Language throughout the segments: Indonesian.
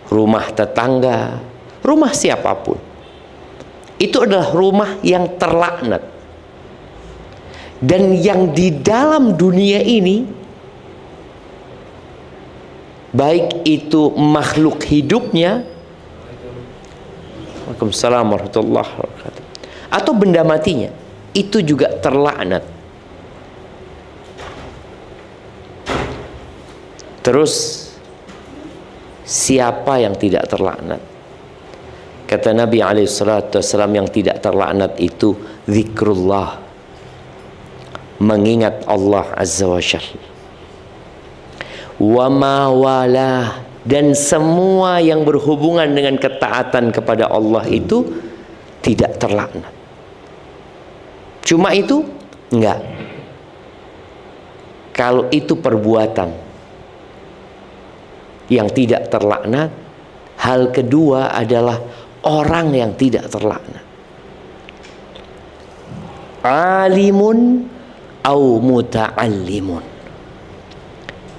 rumah tetangga, rumah siapapun. Itu adalah rumah yang terlaknat. Dan yang di dalam dunia ini, baik itu makhluk hidupnya, Waalaikumsalam warahmatullahi wabarakatuh, atau benda matinya, itu juga terlaknat. Terus siapa yang tidak terlaknat? Kata Nabi SAW, yang tidak terlaknat itu zikrullah, mengingat Allah Azza wa Jalla. Wa ma walah, dan semua yang berhubungan dengan ketaatan kepada Allah itu tidak terlaknat. Cuma itu? Enggak. Kalau itu perbuatan yang tidak terlaknat, hal kedua adalah orang yang tidak terlaknat. Alimun au muta'allimun.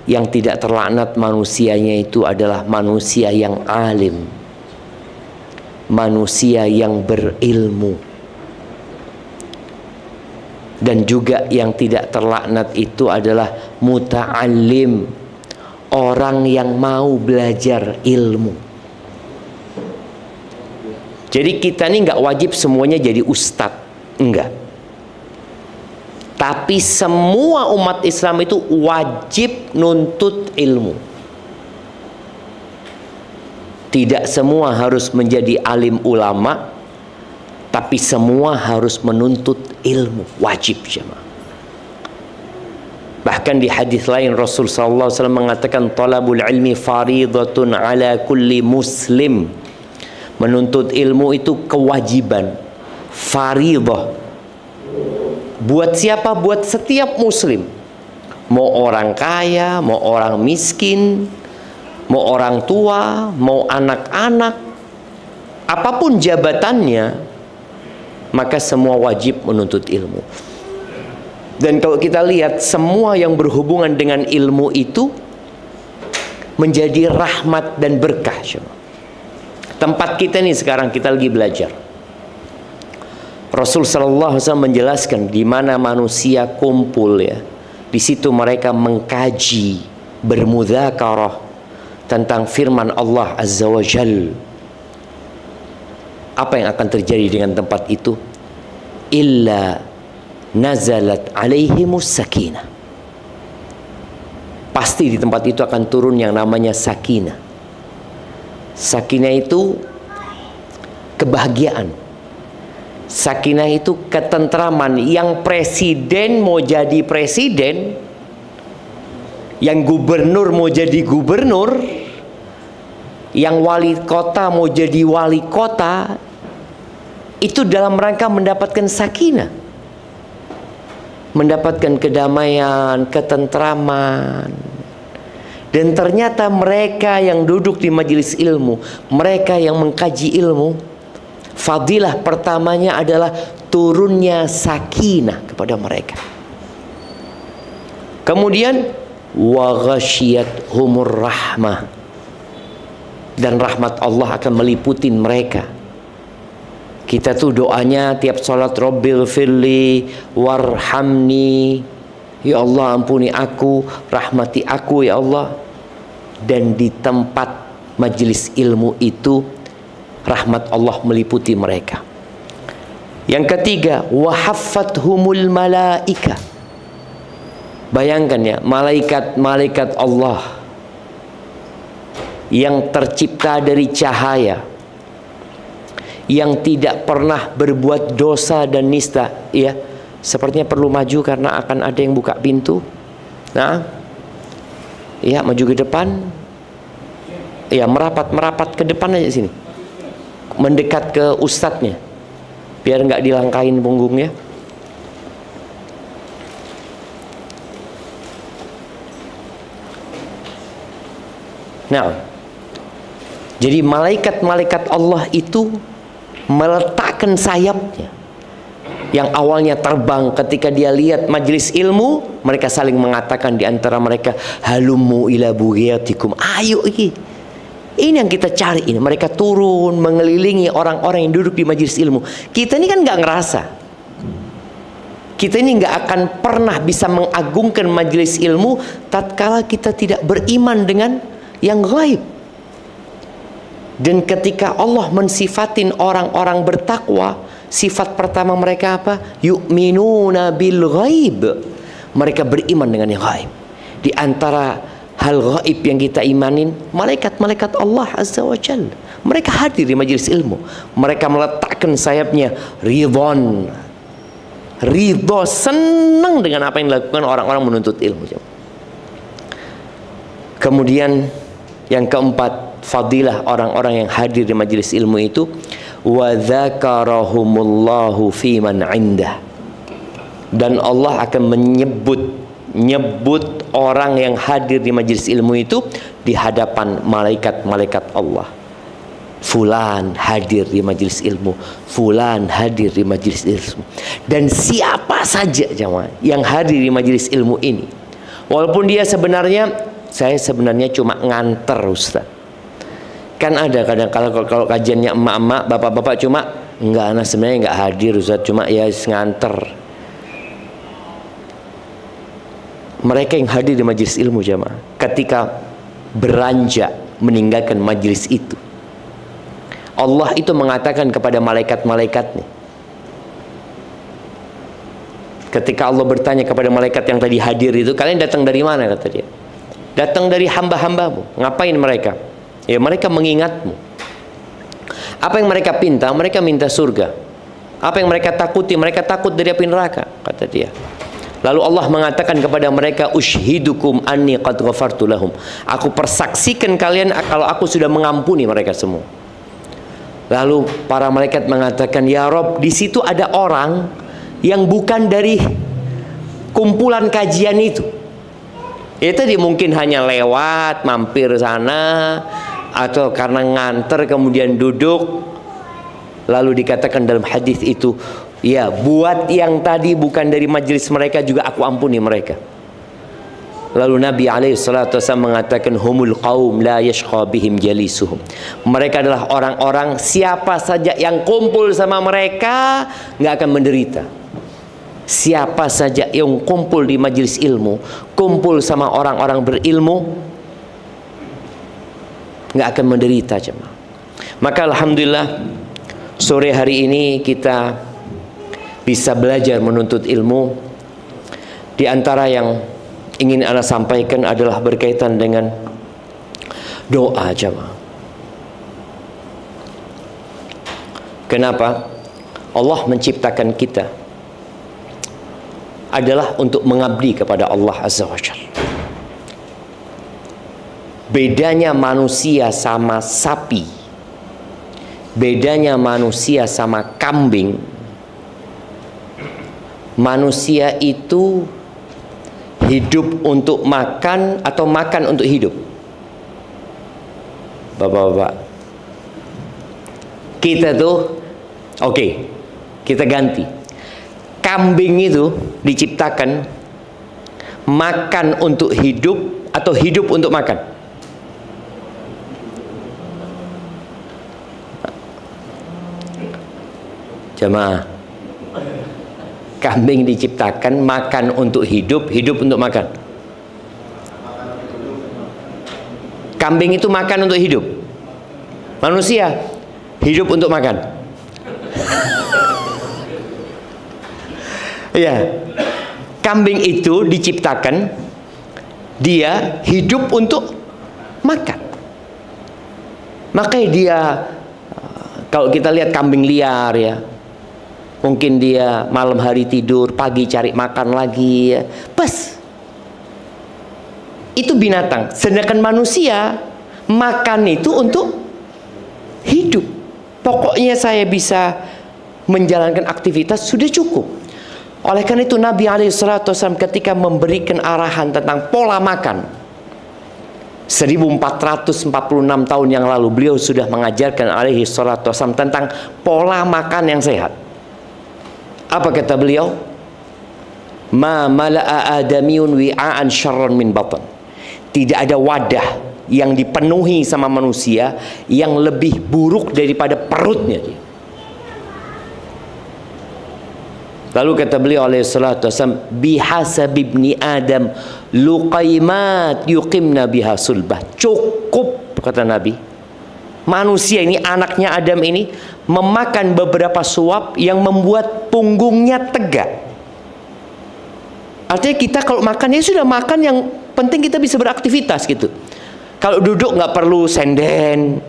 Yang tidak terlaknat manusianya itu adalah manusia yang alim, manusia yang berilmu. Dan juga yang tidak terlaknat itu adalah muta'allim, orang yang mau belajar ilmu. Jadi kita ini nggak wajib semuanya jadi ustadz, enggak. Tapi semua umat Islam itu wajib nuntut ilmu. Tidak semua harus menjadi alim ulama, tapi semua harus menuntut ilmu, wajib jemaah. Bahkan di hadis lain Rasul sallallahu alaihi wasallam mengatakan talabul ilmi faridatun ala kulli muslim. Menuntut ilmu itu kewajiban, faridah. Buat siapa? Buat setiap muslim. Mau orang kaya, mau orang miskin, mau orang tua, mau anak-anak, apapun jabatannya, maka semua wajib menuntut ilmu. Dan kalau kita lihat, semua yang berhubungan dengan ilmu itu menjadi rahmat dan berkah. Tempat kita nih sekarang, kita lagi belajar. Rasul sallallahu alaihi wasallam menjelaskan di mana manusia kumpul ya. Di situ mereka mengkaji, bermudzakarah tentang firman Allah Azza wa Jalla. Apa yang akan terjadi dengan tempat itu? Illa nazalat alaihimus sakinah. Pasti di tempat itu akan turun yang namanya sakinah. Sakinah itu kebahagiaan. Sakinah itu ketentraman. Yang presiden mau jadi presiden, yang gubernur mau jadi gubernur, yang wali kota mau jadi wali kota, itu dalam rangka mendapatkan sakinah, mendapatkan kedamaian, ketentraman. Dan ternyata mereka yang duduk di majelis ilmu, mereka yang mengkaji ilmu, fadilah pertamanya adalah turunnya sakinah kepada mereka. Kemudian wa ghasyiyathumur rahmah, dan rahmat Allah akan meliputin mereka. Kita tuh doanya tiap sholat, Rabbil firli warhamni, ya Allah ampuni aku, rahmati aku ya Allah. Dan di tempat majelis ilmu itu rahmat Allah meliputi mereka. Yang ketiga, wahaffathumul malaika. Bayangkan ya, malaikat-malaikat Allah yang tercipta dari cahaya, yang tidak pernah berbuat dosa dan nista, ya, sepertinya perlu maju karena akan ada yang buka pintu. Nah, ya, maju ke depan. Ya, merapat ke depan aja sini, mendekat ke ustadznya, biar nggak dilangkain punggungnya. Nah, jadi malaikat-malaikat Allah itu meletakkan sayapnya. Yang awalnya terbang ketika dia lihat majelis ilmu, mereka saling mengatakan di antara mereka, halummu ila bughiyatikum, ayo iki, Ini yang kita cari ini. Mereka turun mengelilingi orang-orang yang duduk di majelis ilmu. Kita ini kan nggak ngerasa. Kita ini nggak akan pernah bisa mengagungkan majelis ilmu tatkala kita tidak beriman dengan yang gaib. Dan ketika Allah mensifatin orang-orang bertakwa, sifat pertama mereka apa? Yu'minuna bil ghaib. Mereka beriman dengan yang gaib. Di antara hal gaib yang kita imanin, malaikat-malaikat Allah Azza wa Jalla. Mereka hadir di majelis ilmu. Mereka meletakkan sayapnya ridhon. Ridho, senang dengan apa yang dilakukan orang-orang menuntut ilmu. Kemudian yang keempat, fadilah orang-orang yang hadir di majelis ilmu itu, wa dzakarahumullahu fi man 'indah. Dan Allah akan menyebut orang yang hadir di majelis ilmu itu di hadapan malaikat-malaikat Allah. Fulan hadir di majelis ilmu, fulan hadir di majelis ilmu. Dan siapa saja jemaah yang hadir di majelis ilmu ini, walaupun dia sebenarnya, saya sebenarnya cuma nganter Ustaz. Kan ada kadang kalau kajiannya emak-emak, bapak-bapak cuma enggak, anak sebenarnya enggak hadir Ustaz, cuma ya nganter. Mereka yang hadir di majelis ilmu jemaah, ketika beranjak meninggalkan majelis itu, Allah itu mengatakan kepada malaikat-malaikatnya, ketika Allah bertanya kepada malaikat yang tadi hadir itu, kalian datang dari mana? Kata dia, datang dari hamba-hambamu. Ngapain mereka? Ya mereka mengingatmu. Apa yang mereka pinta? Mereka minta surga. Apa yang mereka takuti? Mereka takut dari api neraka, kata dia. Lalu Allah mengatakan kepada mereka, ushidukum anni qad ghafartu lahum. Aku persaksikan kalian kalau aku sudah mengampuni mereka semua. Lalu para malaikat mengatakan, ya Rob, di situ ada orang yang bukan dari kumpulan kajian itu. Itu dia mungkin hanya lewat, mampir sana, atau karena nganter kemudian duduk. Lalu dikatakan dalam hadis itu, ya buat yang tadi bukan dari majelis mereka juga aku ampuni mereka. Lalu Nabi SAW mengatakan, humul qaum la yashqa bihim jalisuhum. Mereka adalah orang-orang, siapa saja yang kumpul sama mereka nggak akan menderita. Siapa saja yang kumpul di majelis ilmu, kumpul sama orang-orang berilmu, nggak akan menderita jemaah. Maka alhamdulillah sore hari ini kita bisa belajar menuntut ilmu. Di antara yang ingin Anda sampaikan adalah berkaitan dengan doa jemaah. Kenapa? Allah menciptakan kita adalah untuk mengabdi kepada Allah Azza wa Jalla. Bedanya manusia sama sapi, bedanya manusia sama kambing, manusia itu hidup untuk makan atau makan untuk hidup. Bapak-bapak, kita tuh oke, kita ganti. Kambing itu diciptakan makan untuk hidup atau hidup untuk makan? Jemaah, kambing diciptakan makan untuk hidup, hidup untuk makan. Kambing itu makan untuk hidup. Manusia hidup untuk makan. Ya, kambing itu diciptakan dia hidup untuk makan. Makanya dia, kalau kita lihat kambing liar ya, mungkin dia malam hari tidur, pagi cari makan lagi ya. Pas. Itu binatang. Sedangkan manusia makan itu untuk hidup. Pokoknya saya bisa menjalankan aktivitas sudah cukup. Oleh karena itu Nabi SAW ketika memberikan arahan tentang pola makan 1446 tahun yang lalu, beliau sudah mengajarkan SAW tentang pola makan yang sehat. Apa kata beliau? Ma mala'a adamiyun wi'aan syarran min batan. Tidak ada wadah yang dipenuhi sama manusia yang lebih buruk daripada perutnya dia. Lalu kata beliau alaihi salatu wasallam, bihasab ibni Adam luqaimat yuqimna biha sulbah. Cukup, kata Nabi, manusia ini, anaknya Adam ini, memakan beberapa suap yang membuat punggungnya tegak. Artinya kita kalau makan, ya sudah makan, yang penting kita bisa beraktivitas gitu. Kalau duduk nggak perlu senden.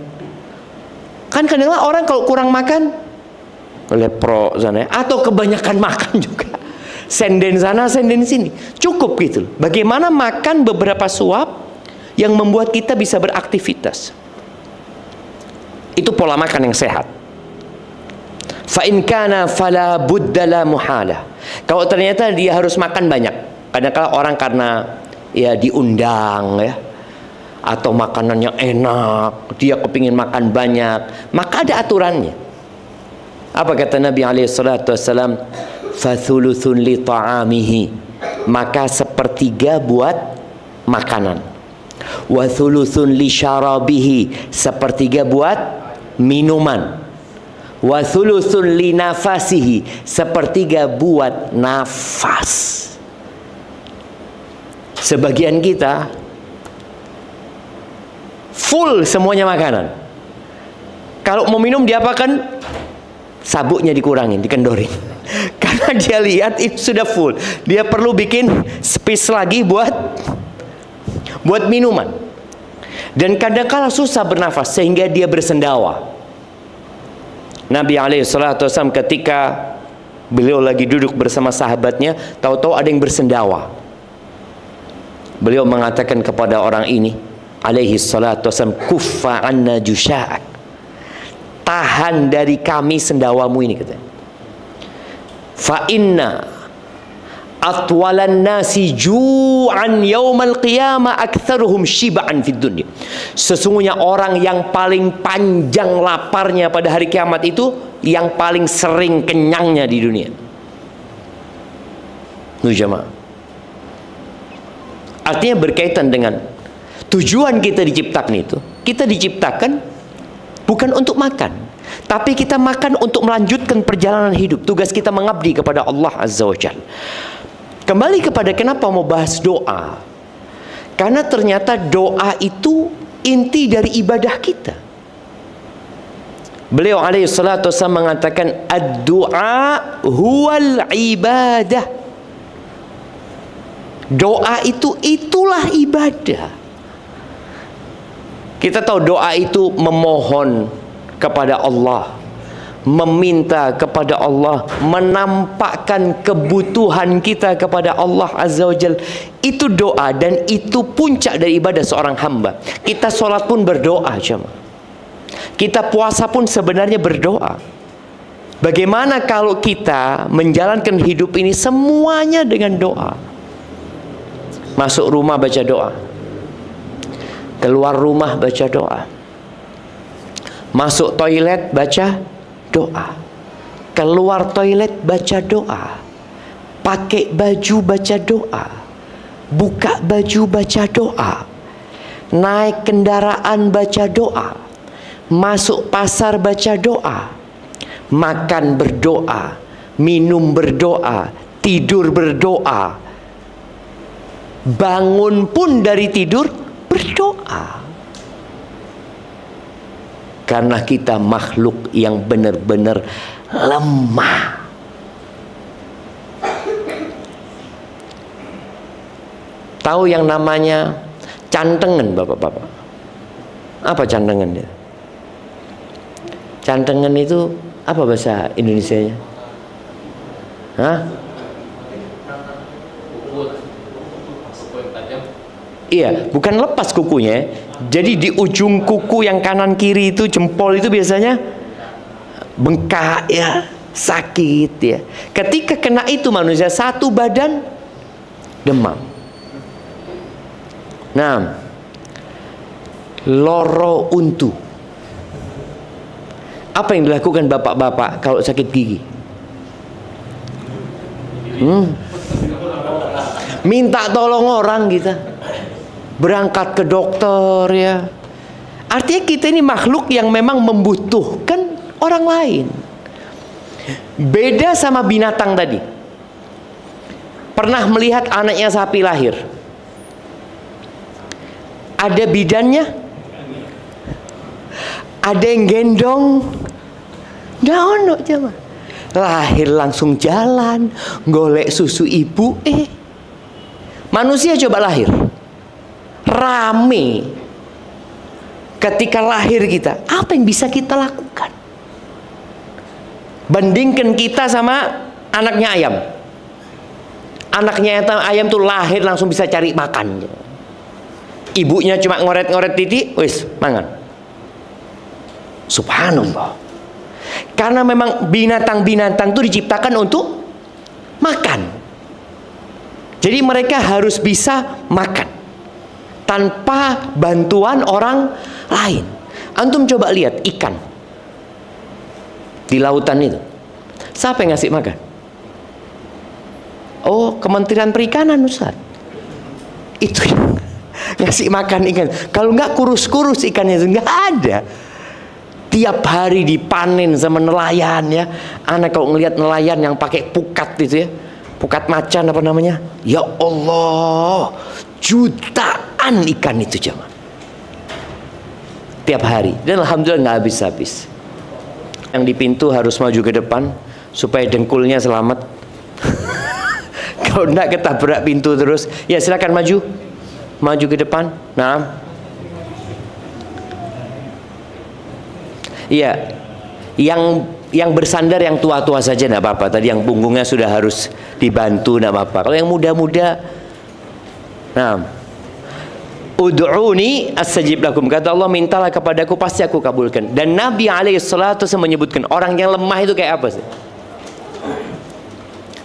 Kan kadang-kadang orang kalau kurang makan lepro sana, atau kebanyakan makan juga, senden sana senden sini, cukup gitu. Bagaimana makan beberapa suap yang membuat kita bisa beraktivitas. Itu pola makan yang sehat. Fa in kana fala budda la muhala. Kalau ternyata dia harus makan banyak, kadang-kadang orang karena ya diundang ya, atau makanannya enak, dia kepingin makan banyak, maka ada aturannya. Apa kata Nabi SAW? Fathuluthun li ta'amihi, maka sepertiga buat makanan. Wa thuluthun li syarabihi, sepertiga buat minuman. Wa thuluthun li nafasihi, sepertiga buat nafas. Sebagian kita full semuanya makanan. Kalau mau minum diapakan? Sabuknya dikurangin, dikendorin. Karena dia lihat itu sudah full. Dia perlu bikin space lagi buat minuman. Dan kadang-kala susah bernafas sehingga dia bersendawa. Nabi SAW ketika beliau lagi duduk bersama sahabatnya, tahu-tahu ada yang bersendawa. Beliau mengatakan kepada orang ini, SAW, kuffa anna jusha'ak, tahan dari kami sendawamu ini, katanya. Fa inna atwalan nasi ju'an yaumal qiyamah aktsaruhum shiba'an fid dunya. Sesungguhnya orang yang paling panjang laparnya pada hari kiamat itu yang paling sering kenyangnya di dunia. Jamaah. Artinya berkaitan dengan tujuan kita diciptakan itu. Kita diciptakan bukan untuk makan, tapi kita makan untuk melanjutkan perjalanan hidup. Tugas kita mengabdi kepada Allah Azza wa Jalla. Kembali kepada kenapa mau bahas doa. Karena ternyata doa itu inti dari ibadah kita. Beliau alaihi salatu wasallam mengatakan, ad-du'a huwal ibadah. Doa itulah ibadah. Kita tahu doa itu memohon kepada Allah, meminta kepada Allah, menampakkan kebutuhan kita kepada Allah Azza wa Jalla. Itu doa, dan itu puncak dari ibadah seorang hamba. Kita sholat pun berdoa, jemaah. Kita puasa pun sebenarnya berdoa. Bagaimana kalau kita menjalankan hidup ini semuanya dengan doa? Masuk rumah baca doa, keluar rumah baca doa, masuk toilet baca doa, keluar toilet baca doa, pakai baju baca doa, buka baju baca doa, naik kendaraan baca doa, masuk pasar baca doa, makan berdoa, minum berdoa, tidur berdoa, bangun pun dari tidur berdoa. Karena kita makhluk yang benar-benar lemah. Tahu yang namanya cantengan, bapak-bapak? Apa cantengan dia? Cantengan itu apa bahasa Indonesianya? Hah? Iya, bukan lepas kukunya. Jadi di ujung kuku yang kanan kiri itu, jempol itu biasanya bengkak ya, sakit ya. Ketika kena itu manusia satu badan demam. Nah, loro untu. Apa yang dilakukan bapak-bapak kalau sakit gigi? Minta tolong orang kita. berangkat ke dokter ya. Artinya kita ini makhluk yang memang membutuhkan orang lain. Beda sama binatang tadi. Pernah melihat anaknya sapi lahir? Ada bidannya? Ada yang gendong? Nggak ono jemaah. Lahir langsung jalan, golek susu ibu. Manusia coba lahir, rame. Ketika lahir kita, apa yang bisa kita lakukan? Bandingkan kita sama anaknya ayam. Anaknya ayam tuh lahir langsung bisa cari makan. Ibunya cuma ngoret-ngoret titik, wis mangan. Subhanallah. Karena memang binatang-binatang itu diciptakan untuk makan. Jadi mereka harus bisa makan tanpa bantuan orang lain. Antum coba lihat ikan di lautan itu. Siapa yang ngasih makan? Oh, Kementerian Perikanan, Ustaz. Itu yang ngasih makan ikan. Kalau nggak kurus-kurus ikannya, nggak ada. Tiap hari dipanen sama nelayan ya. Anak kalau ngelihat nelayan yang pakai pukat itu ya, pukat macan apa namanya? Ya Allah, jutaan ikan itu jemaah. Tiap hari, dan alhamdulillah nggak habis-habis. Yang di pintu harus maju ke depan supaya dengkulnya selamat. Kalau enggak ketabrak pintu terus. Ya silakan maju ke depan. Nah, iya, yang bersandar yang tua-tua saja enggak apa-apa. Tadi yang punggungnya sudah harus dibantu enggak apa-apa. Kalau yang muda-muda, nah, ud'uni astajib lakum, kata Allah, mintalah kepadaku pasti aku kabulkan. Dan Nabi alaihissalatu menyebutkan orang yang lemah itu kayak apa sih?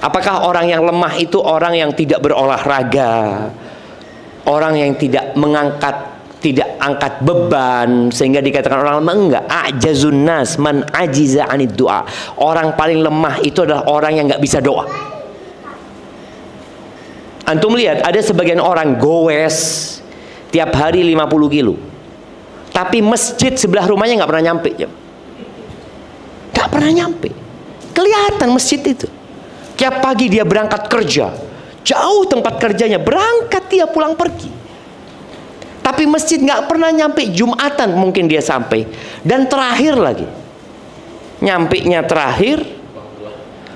Apakah orang yang lemah itu orang yang tidak berolahraga, orang yang tidak angkat beban sehingga dikatakan orang lemah? Enggak. Ajazun nas man ajiza anid doa. Orang paling lemah itu adalah orang yang nggak bisa doa. Antum lihat ada sebagian orang goes tiap hari 50 kilo, tapi masjid sebelah rumahnya nggak pernah nyampe. Nggak pernah nyampe. Kelihatan masjid itu. Tiap pagi dia berangkat kerja, jauh tempat kerjanya, berangkat dia pulang pergi. Tapi masjid nggak pernah nyampe. Jumatan mungkin dia sampai, dan terakhir lagi, nyampe-nya terakhir,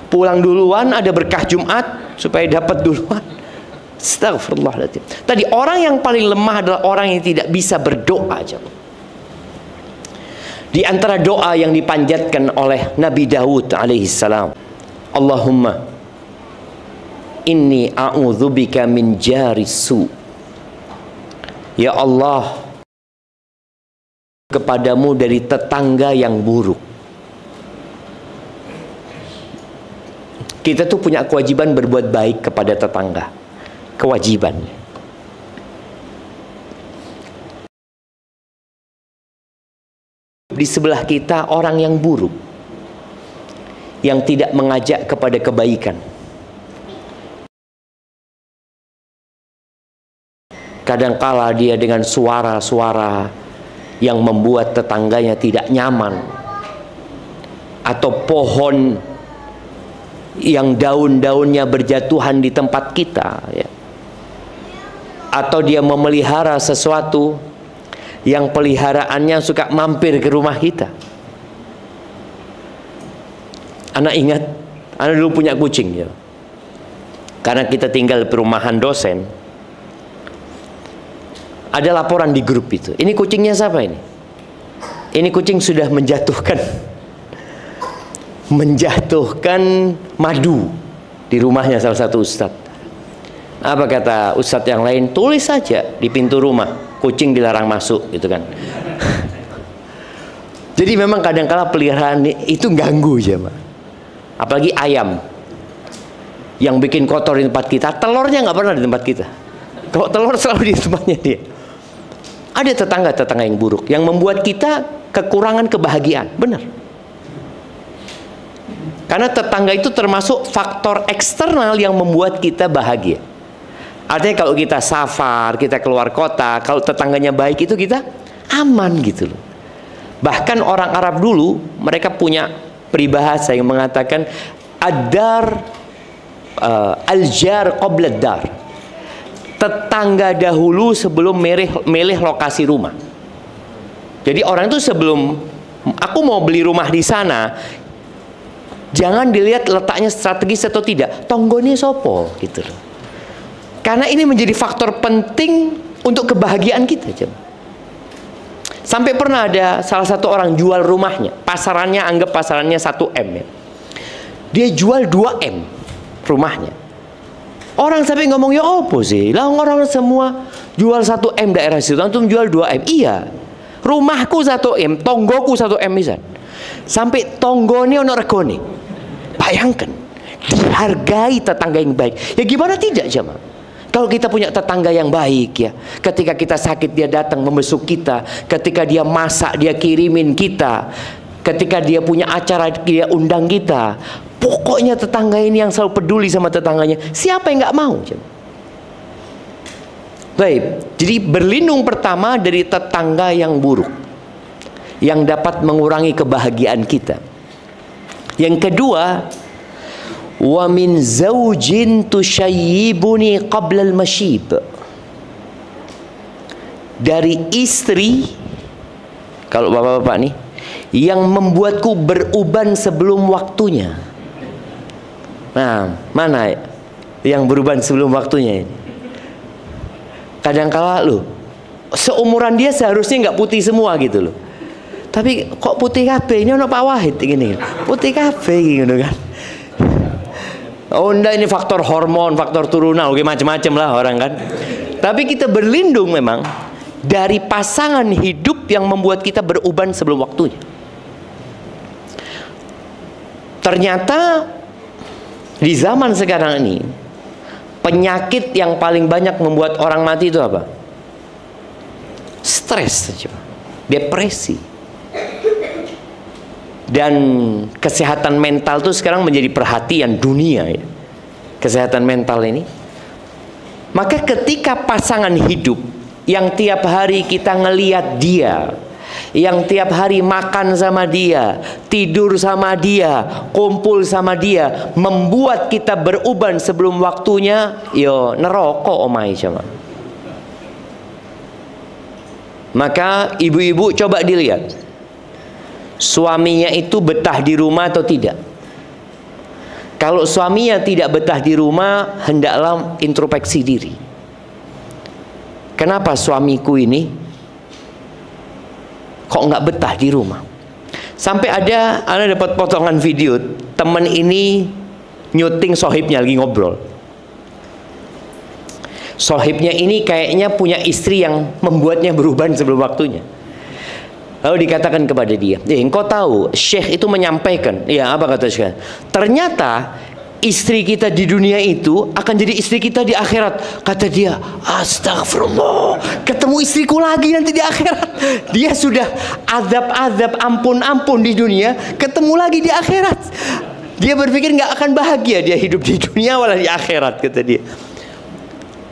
pulang duluan, ada berkah Jumat supaya dapat duluan. Astagfirullahaladzim. Tadi orang yang paling lemah adalah orang yang tidak bisa berdoa. Di antara doa yang dipanjatkan oleh Nabi Daud alaihissalam, Allahumma inni a'udzubika min jarisu. Ya Allah, kepadamu dari tetangga yang buruk. Kita tuh punya kewajiban berbuat baik kepada tetangga. Kewajiban. Di sebelah kita orang yang buruk, yang tidak mengajak kepada kebaikan. Kadangkala dia dengan suara-suara yang membuat tetangganya tidak nyaman, atau pohon yang daun-daunnya berjatuhan di tempat kita ya. Atau dia memelihara sesuatu yang peliharaannya suka mampir ke rumah kita. Anak ingat, anak dulu punya kucing ya. Karena kita tinggal di perumahan dosen, ada laporan di grup itu. Ini kucingnya siapa ini? Ini kucing sudah menjatuhkan madu di rumahnya salah satu ustadz. Apa kata ustadz yang lain? Tulis saja di pintu rumah, kucing dilarang masuk, gitu kan. Jadi memang kadang-kala peliharaan itu ganggu ya, Pak. Apalagi ayam yang bikin kotor di tempat kita, telurnya nggak pernah di tempat kita. Kalau telur selalu di tempatnya dia. Ada tetangga-tetangga yang buruk yang membuat kita kekurangan kebahagiaan, benar. Karena tetangga itu termasuk faktor eksternal yang membuat kita bahagia. Artinya kalau kita safar, kita keluar kota, kalau tetangganya baik itu kita aman gitu loh. Bahkan orang Arab dulu mereka punya peribahasa yang mengatakan ad-dar al-jar qabla ad-dar. Tetangga dahulu sebelum milih lokasi rumah. Jadi orang itu sebelum aku mau beli rumah di sana, jangan dilihat letaknya strategis atau tidak, tonggone sopo gitu loh. Karena ini menjadi faktor penting untuk kebahagiaan kita. Sampai pernah ada salah satu orang jual rumahnya, pasarannya anggap pasarannya 1M ya. Dia jual 2M rumahnya. Orang sampai ngomong, ya apa sih? Lah orang semua jual 1M daerah situ, antum jual 2M. Iya. Rumahku 1M, tonggoku 1M misal. Sampai tonggone ono regone. Bayangkan, dihargai tetangga yang baik. Ya gimana tidak jemaah? Kalau kita punya tetangga yang baik ya, ketika kita sakit dia datang membesuk kita, ketika dia masak dia kirimin kita, ketika dia punya acara dia undang kita. Pokoknya tetangga ini yang selalu peduli sama tetangganya. Siapa yang nggak mau? Baik, jadi berlindung pertama dari tetangga yang buruk, yang dapat mengurangi kebahagiaan kita. Yang kedua, wa min zaujin tushayyibuni qabla al-mashib. Dari istri, kalau bapak-bapak nih, yang membuatku beruban sebelum waktunya. Nah, mana yang beruban sebelum waktunya ini? Kadangkala loh, seumuran dia seharusnya nggak putih semua gitu loh. Tapi kok putih kabeh, ini ono Pak Wahid gini. Putih kabeh gitu kan. Oh enggak, ini faktor hormon, faktor turunan, oke macam-macam lah orang kan. Tapi kita berlindung memang dari pasangan hidup yang membuat kita beruban sebelum waktunya. Ternyata di zaman sekarang ini, penyakit yang paling banyak membuat orang mati itu apa? Stres, depresi. Dan kesehatan mental itu sekarang menjadi perhatian dunia ya. Kesehatan mental ini. Maka ketika pasangan hidup yang tiap hari kita ngelihat dia, yang tiap hari makan sama dia, tidur sama dia, kumpul sama dia, membuat kita beruban sebelum waktunya, yo neraka omai sama. Maka ibu-ibu coba dilihat, suaminya itu betah di rumah atau tidak? Kalau suaminya tidak betah di rumah, hendaklah introspeksi diri. Kenapa suamiku ini kok nggak betah di rumah? Sampai ada dapat potongan video teman ini nyuting sohibnya lagi ngobrol. Sohibnya ini kayaknya punya istri yang membuatnya beruban sebelum waktunya. Lalu dikatakan kepada dia, engkau tahu Syekh itu menyampaikan, ya apa kata Syekh? Ternyata istri kita di dunia itu akan jadi istri kita di akhirat. Kata dia, astagfirullah, ketemu istriku lagi nanti di akhirat. Dia sudah azab-azab ampun-ampun di dunia, ketemu lagi di akhirat. Dia berpikir nggak akan bahagia dia hidup di dunia walau di akhirat, kata dia.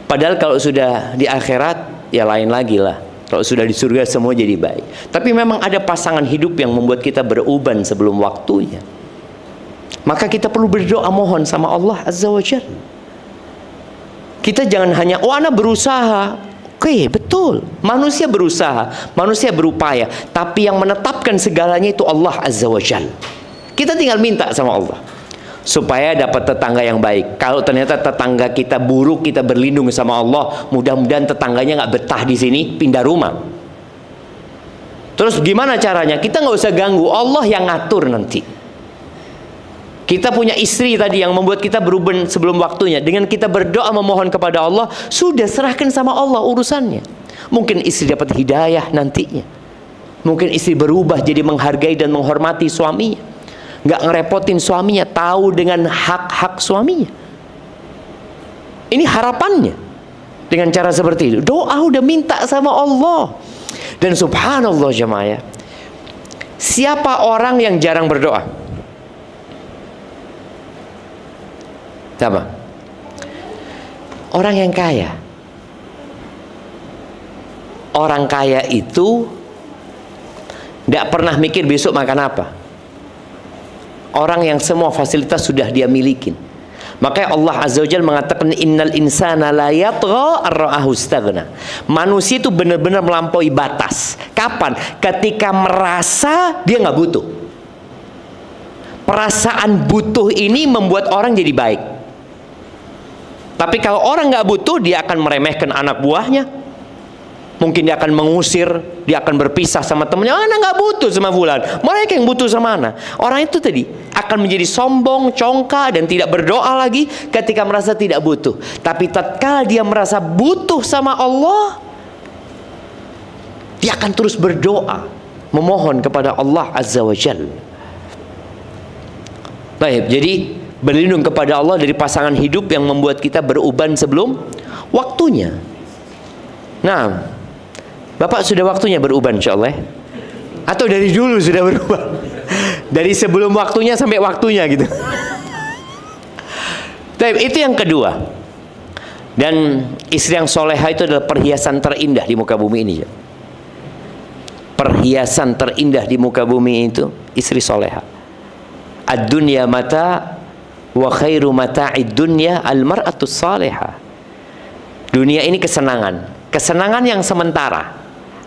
Padahal kalau sudah di akhirat ya lain lagi lah. Kalau sudah di surga semua jadi baik. Tapi memang ada pasangan hidup yang membuat kita beruban sebelum waktunya. Maka kita perlu berdoa mohon sama Allah Azza wa Jalla. Kita jangan hanya, oh anak berusaha. Oke, betul. Manusia berusaha, manusia berupaya. Tapi yang menetapkan segalanya itu Allah Azza wa Jalla. Kita tinggal minta sama Allah supaya dapat tetangga yang baik. Kalau ternyata tetangga kita buruk, kita berlindung sama Allah. Mudah-mudahan tetangganya nggak betah di sini, pindah rumah. Terus gimana caranya? Kita nggak usah ganggu, Allah yang ngatur nanti. Kita punya istri tadi yang membuat kita beruban sebelum waktunya. Dengan kita berdoa memohon kepada Allah, sudah serahkan sama Allah urusannya. Mungkin istri dapat hidayah nantinya. Mungkin istri berubah jadi menghargai dan menghormati suaminya. Nggak ngerepotin suaminya, tahu dengan hak-hak suaminya. Ini harapannya. Dengan cara seperti itu, doa udah minta sama Allah. Dan subhanallah jemaah, siapa orang yang jarang berdoa? Siapa? Orang yang kaya. Orang kaya itu tidak pernah mikir besok makan apa. Orang yang semua fasilitas sudah dia milikin. Makanya Allah Azza wa Jalla mengatakan innal insana la yatgha ar-ra'ahu istaghna. Manusia itu benar-benar melampaui batas. Kapan? Ketika merasa dia nggak butuh. Perasaan butuh ini membuat orang jadi baik. Tapi kalau orang nggak butuh, dia akan meremehkan anak buahnya. Mungkin dia akan mengusir, dia akan berpisah sama temannya. Anak nggak butuh sama fulan, mereka yang butuh sama anak. Orang itu tadi akan menjadi sombong, congkak, dan tidak berdoa lagi ketika merasa tidak butuh. Tapi tatkala dia merasa butuh sama Allah, dia akan terus berdoa, memohon kepada Allah Azza wa Jalla. Baik, jadi berlindung kepada Allah dari pasangan hidup yang membuat kita beruban sebelum waktunya. Nah, Bapak sudah waktunya beruban insyaallah, atau dari dulu sudah beruban? Dari sebelum waktunya sampai waktunya gitu. Tapi itu yang kedua. Dan istri yang soleha itu adalah perhiasan terindah di muka bumi ini. Perhiasan terindah di muka bumi itu istri soleha. Ad-dunya mata wa khairu mata'id dunya al-mar'atus salihah. Dunia ini kesenangan. Kesenangan yang sementara.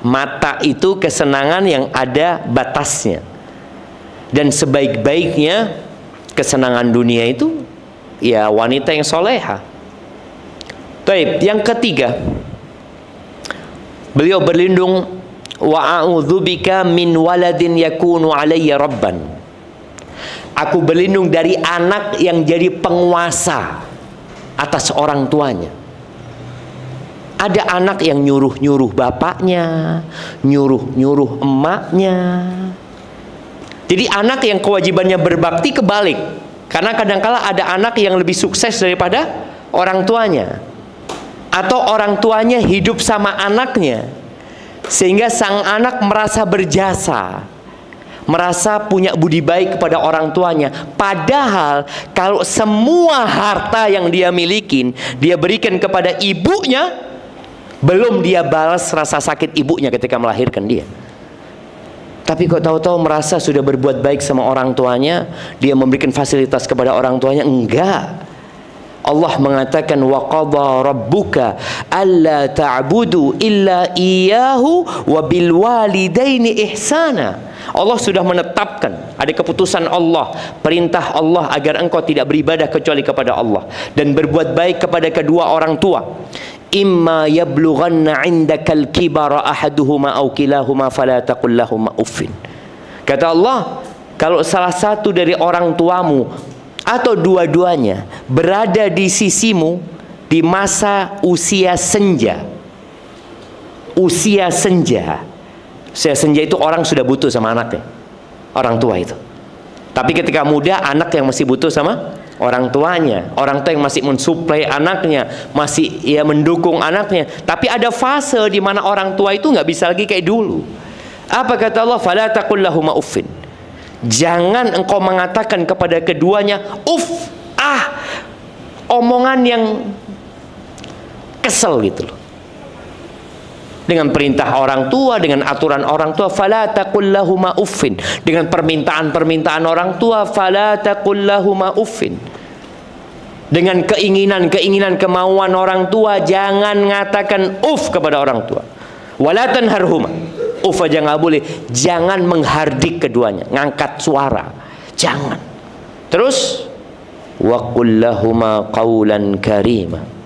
Mata itu kesenangan yang ada batasnya. Dan sebaik-baiknya kesenangan dunia itu ya wanita yang soleha. Baik, yang ketiga, beliau berlindung wa a'udzubika min waladin yakunu alayya rabban. Aku berlindung dari anak yang jadi penguasa atas orang tuanya. Ada anak yang nyuruh-nyuruh bapaknya, nyuruh-nyuruh emaknya. Jadi anak yang kewajibannya berbakti kebalik. Karena kadangkala ada anak yang lebih sukses daripada orang tuanya. Atau orang tuanya hidup sama anaknya. Sehingga sang anak merasa berjasa. Merasa punya budi baik kepada orang tuanya. Padahal kalau semua harta yang dia milikin, dia berikan kepada ibunya, belum dia balas rasa sakit ibunya ketika melahirkan dia. Tapi kok tahu-tahu merasa sudah berbuat baik sama orang tuanya, dia memberikan fasilitas kepada orang tuanya? Enggak. Allah mengatakan wa qadha rabbuka alla ta'budu illa iyyahu wa bil walidaini ihsana. Allah sudah menetapkan, ada keputusan Allah, perintah Allah agar engkau tidak beribadah kecuali kepada Allah dan berbuat baik kepada kedua orang tua. Imma yablughanna 'indakal kibara ahaduhuma aw kilahuma fala taqul lahumā uffin. Kata Allah, kalau salah satu dari orang tuamu atau dua-duanya berada di sisimu di masa usia senja. Usia senja. Usia senja itu orang sudah butuh sama anaknya. Orang tua itu. Tapi ketika muda, anak yang masih butuh sama orang tuanya. Orang tua yang masih mensuplai anaknya, masih ya mendukung anaknya. Tapi ada fase di mana orang tua itu nggak bisa lagi kayak dulu. Apa kata Allah? Fala taqul lahumā uffin. Jangan engkau mengatakan kepada keduanya uff, omongan yang kesel gitu loh. Dengan perintah orang tua, dengan aturan orang tua, fala taqul lahumā uffin. Dengan permintaan-permintaan orang tua, fala taqul lahumā uffin. Dengan keinginan-keinginan kemauan orang tua, jangan mengatakan uff kepada orang tua. Wala tanharhuma. Uff aja nggak boleh. Jangan menghardik keduanya, ngangkat suara. Jangan. Terus wa qul lahumā qawlan karīma.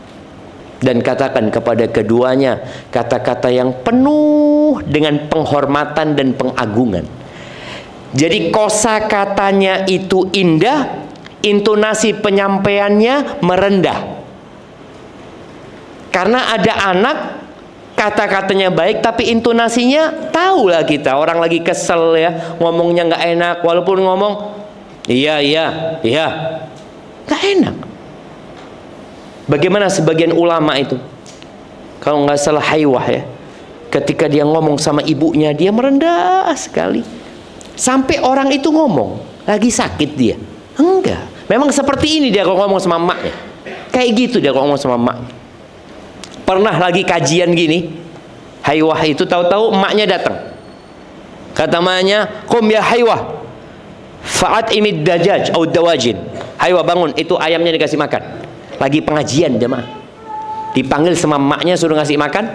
Dan katakan kepada keduanya kata-kata yang penuh dengan penghormatan dan pengagungan. Jadi kosakatanya itu indah, intonasi penyampaiannya merendah. Karena ada anak kata-katanya baik tapi intonasinya tahulah kita orang lagi kesel ya, ngomongnya nggak enak, walaupun ngomong iya nggak enak. Bagaimana sebagian ulama itu, kalau nggak salah Haywah ya, ketika dia ngomong sama ibunya dia merendah sekali, sampai orang itu ngomong lagi sakit dia. Enggak, memang seperti ini dia kalau ngomong sama emaknya, kayak gitu dia kalau ngomong sama emak. Pernah lagi kajian gini, Haywah itu tahu-tahu emaknya datang. Kata emaknya, "Qum ya Haywah, fa'at imid dajaj atau dawajin." Haywah bangun, itu ayamnya dikasih makan. Lagi pengajian jemaah. Dipanggil sama emaknya suruh ngasih makan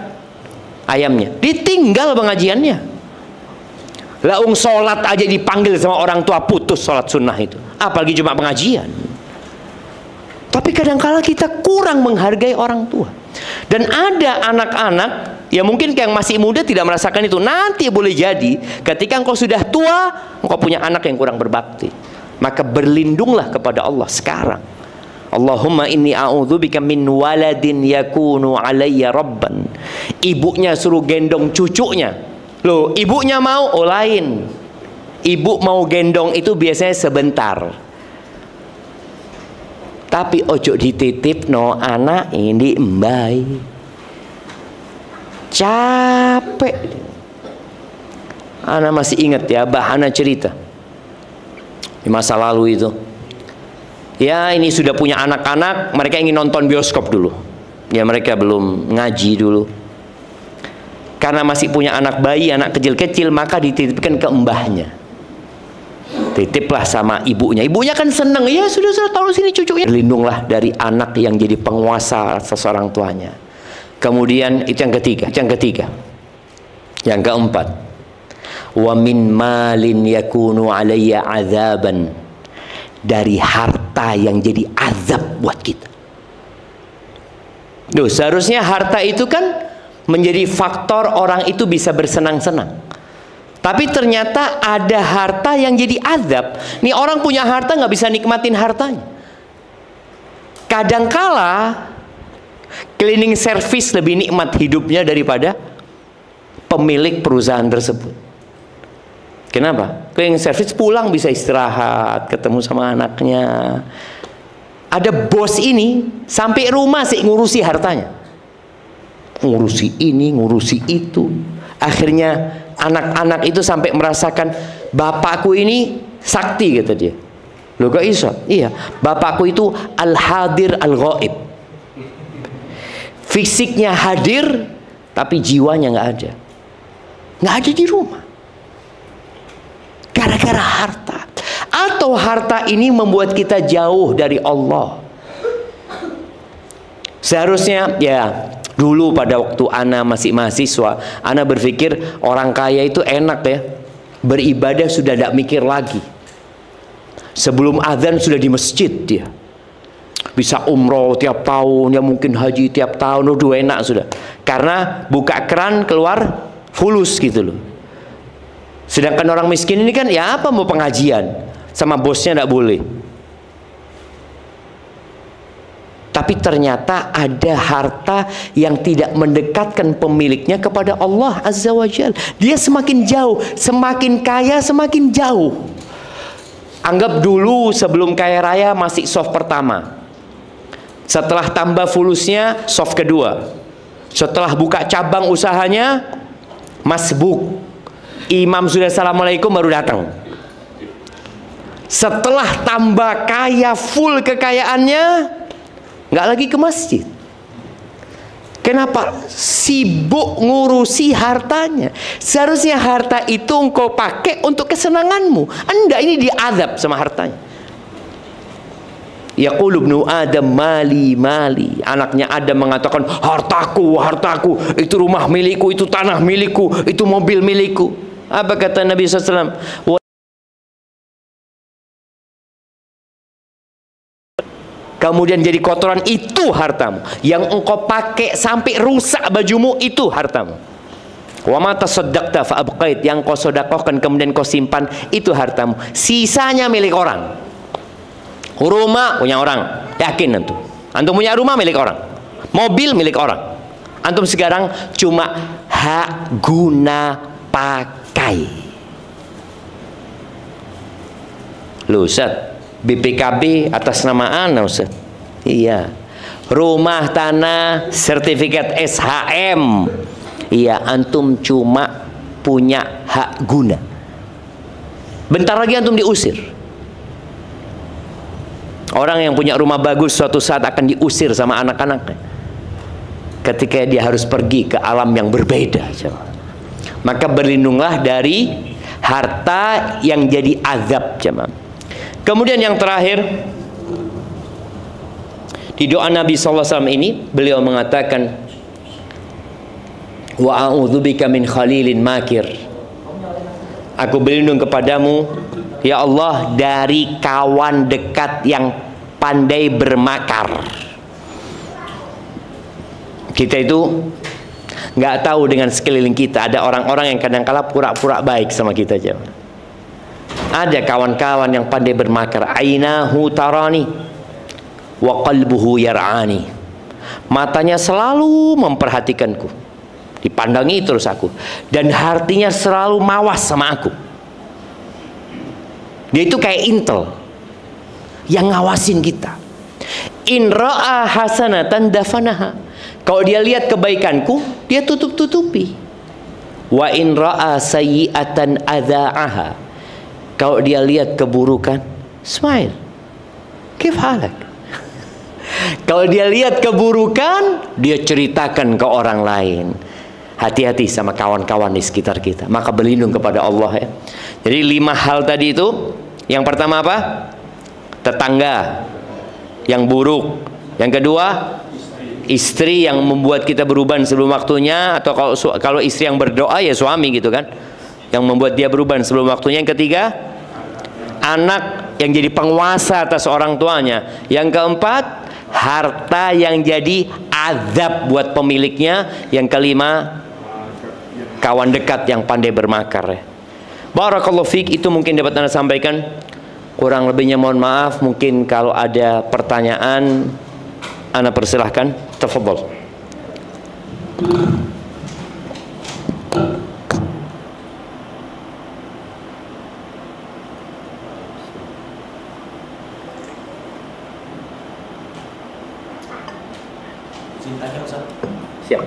ayamnya. Ditinggal pengajiannya. Laung sholat aja dipanggil sama orang tua, putus sholat sunnah itu. Apalagi cuma pengajian. Tapi kadang-kala kita kurang menghargai orang tua. Dan ada anak-anak ya mungkin yang masih muda tidak merasakan itu. Nanti boleh jadi ketika engkau sudah tua, engkau punya anak yang kurang berbakti. Maka berlindunglah kepada Allah sekarang. Allahumma inni a'udzubika min waladin yakunu alayya rabban. Ibunya suruh gendong cucunya. Loh, ibunya mau, oh lain. Ibu mau gendong itu biasanya sebentar. Tapi ojo dititip no anak ini embai. Capek. Ana masih ingat ya, Bahana cerita di masa lalu itu. Ya ini sudah punya anak-anak, mereka ingin nonton bioskop dulu. Ya mereka belum ngaji dulu. Karena masih punya anak bayi, anak kecil-kecil, maka dititipkan ke mbahnya. Titiplah sama ibunya. Ibunya kan seneng, ya sudah taruh sini cucunya. Lindunglah dari anak yang jadi penguasa seseorang tuanya. Kemudian itu yang ketiga. Yang keempat, wa min malin yakunu alayya azaban. Dari harta yang jadi azab buat kita. Duh, seharusnya harta itu kan menjadi faktor orang itu bisa bersenang-senang. Tapi ternyata ada harta yang jadi azab. Nih orang punya harta nggak bisa nikmatin hartanya. Kadangkala cleaning service lebih nikmat hidupnya daripada pemilik perusahaan tersebut. Kenapa? Cleaning service pulang bisa istirahat, ketemu sama anaknya. Ada bos ini sampai rumah sih ngurusi hartanya. Ngurusi ini, ngurusi itu. Akhirnya anak-anak itu sampai merasakan, bapakku ini sakti, kata dia. Loh kok iso? Iya, bapakku itu al-hadir al-ghaib. Fisiknya hadir, tapi jiwanya nggak ada. Nggak ada di rumah. Gara-gara harta. Atau harta ini membuat kita jauh dari Allah. Seharusnya ya dulu pada waktu ana masih mahasiswa, ana berpikir orang kaya itu enak ya, beribadah sudah tidak mikir lagi. Sebelum azan sudah di masjid dia, bisa umroh tiap tahun, ya mungkin haji tiap tahun, udah enak sudah. Karena buka keran keluar fulus gitu loh. Sedangkan orang miskin ini kan ya apa mau pengajian, sama bosnya tidak boleh. Tapi ternyata ada harta yang tidak mendekatkan pemiliknya kepada Allah Azza wa Jalla. Dia semakin jauh, semakin kaya semakin jauh. Anggap dulu sebelum kaya raya masih soft pertama. Setelah tambah fulusnya soft kedua. Setelah buka cabang usahanya masbuk. Imam sudah assalamualaikum baru datang. Setelah tambah kaya full kekayaannya, nggak lagi ke masjid. Kenapa? Sibuk ngurusi hartanya. Seharusnya harta itu engkau pakai untuk kesenanganmu. Anda ini diazab sama hartanya. Yaqulu ibnu Adam mali mali. Anaknya Adam mengatakan, hartaku, hartaku, itu rumah milikku, itu tanah milikku, itu mobil milikku. Apa kata Nabi SAW? Kemudian jadi kotoran, itu hartamu. Yang engkau pakai sampai rusak bajumu, itu hartamu. Wa ma tasaddaqta fa abqait, yang kau sedekahkan kemudian kau simpan, itu hartamu. Sisanya milik orang. Rumah punya orang, yakin antum. Antum punya rumah milik orang. Mobil milik orang. Antum sekarang cuma hak guna pakai. Loh Ustaz, BPKB atas nama ana Ustaz. Iya. Rumah tanah sertifikat SHM. Iya, antum cuma punya hak guna. Bentar lagi antum diusir. Orang yang punya rumah bagus suatu saat akan diusir sama anak-anaknya. ketika dia harus pergi ke alam yang berbeda. Maka berlindunglah dari harta yang jadi azab, jemaah. Kemudian yang terakhir, di doa Nabi SAW ini beliau mengatakan, wa a'udzubika min khalilin makir. Aku berlindung kepadamu ya Allah dari kawan dekat yang pandai bermakar. Kita itu nggak tahu dengan sekeliling kita ada orang-orang yang kadang-kala pura-pura baik sama kita aja. Ada kawan-kawan yang pandai bermakar. Ainahu tarani wa qalbuhu yar'ani. Matanya selalu memperhatikanku, dipandangi terus aku, dan hatinya selalu mawas sama aku. Dia itu kayak intel yang ngawasin kita. In ra'a hasanatan dafanaha. Kalau dia lihat kebaikanku, dia tutup-tutupi. Wa in ra'a sayyi'atan adza'aha. Kalau dia lihat keburukan, smile. Kif halak? Kalau dia lihat keburukan, dia ceritakan ke orang lain. Hati-hati sama kawan-kawan di sekitar kita. Maka berlindung kepada Allah ya. Jadi 5 hal tadi itu. Yang pertama apa? Tetangga yang buruk. Yang kedua, istri yang membuat kita beruban sebelum waktunya. Atau kalau istri yang berdoa ya suami gitu kan, yang membuat dia beruban sebelum waktunya. Yang ketiga, anak yang jadi penguasa atas orang tuanya. Yang keempat, harta yang jadi azab buat pemiliknya. Yang kelima, kawan dekat yang pandai bermakar ya. Barakallahu fiik, itu mungkin dapat Anda sampaikan. Kurang lebihnya mohon maaf. Mungkin kalau ada pertanyaan, Anda persilahkan. Tafadhol. Siap.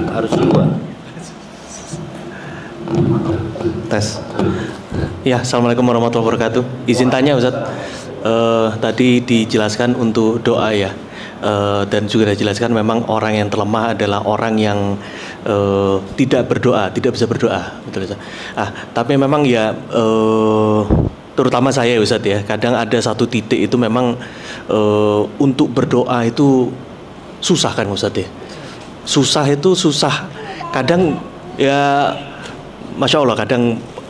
Harus 2. Tes. Ya, assalamualaikum warahmatullahi wabarakatuh. Izin tanya Ustaz. Tadi dijelaskan untuk doa ya, dan juga dijelaskan memang orang yang terlemah adalah orang yang tidak berdoa, tidak bisa berdoa, betul Ustaz. Tapi memang ya, terutama saya Ustaz ya, kadang ada satu titik itu memang untuk berdoa itu susah kan Ustaz ya. Susah itu susah. Kadang ya, Masya Allah,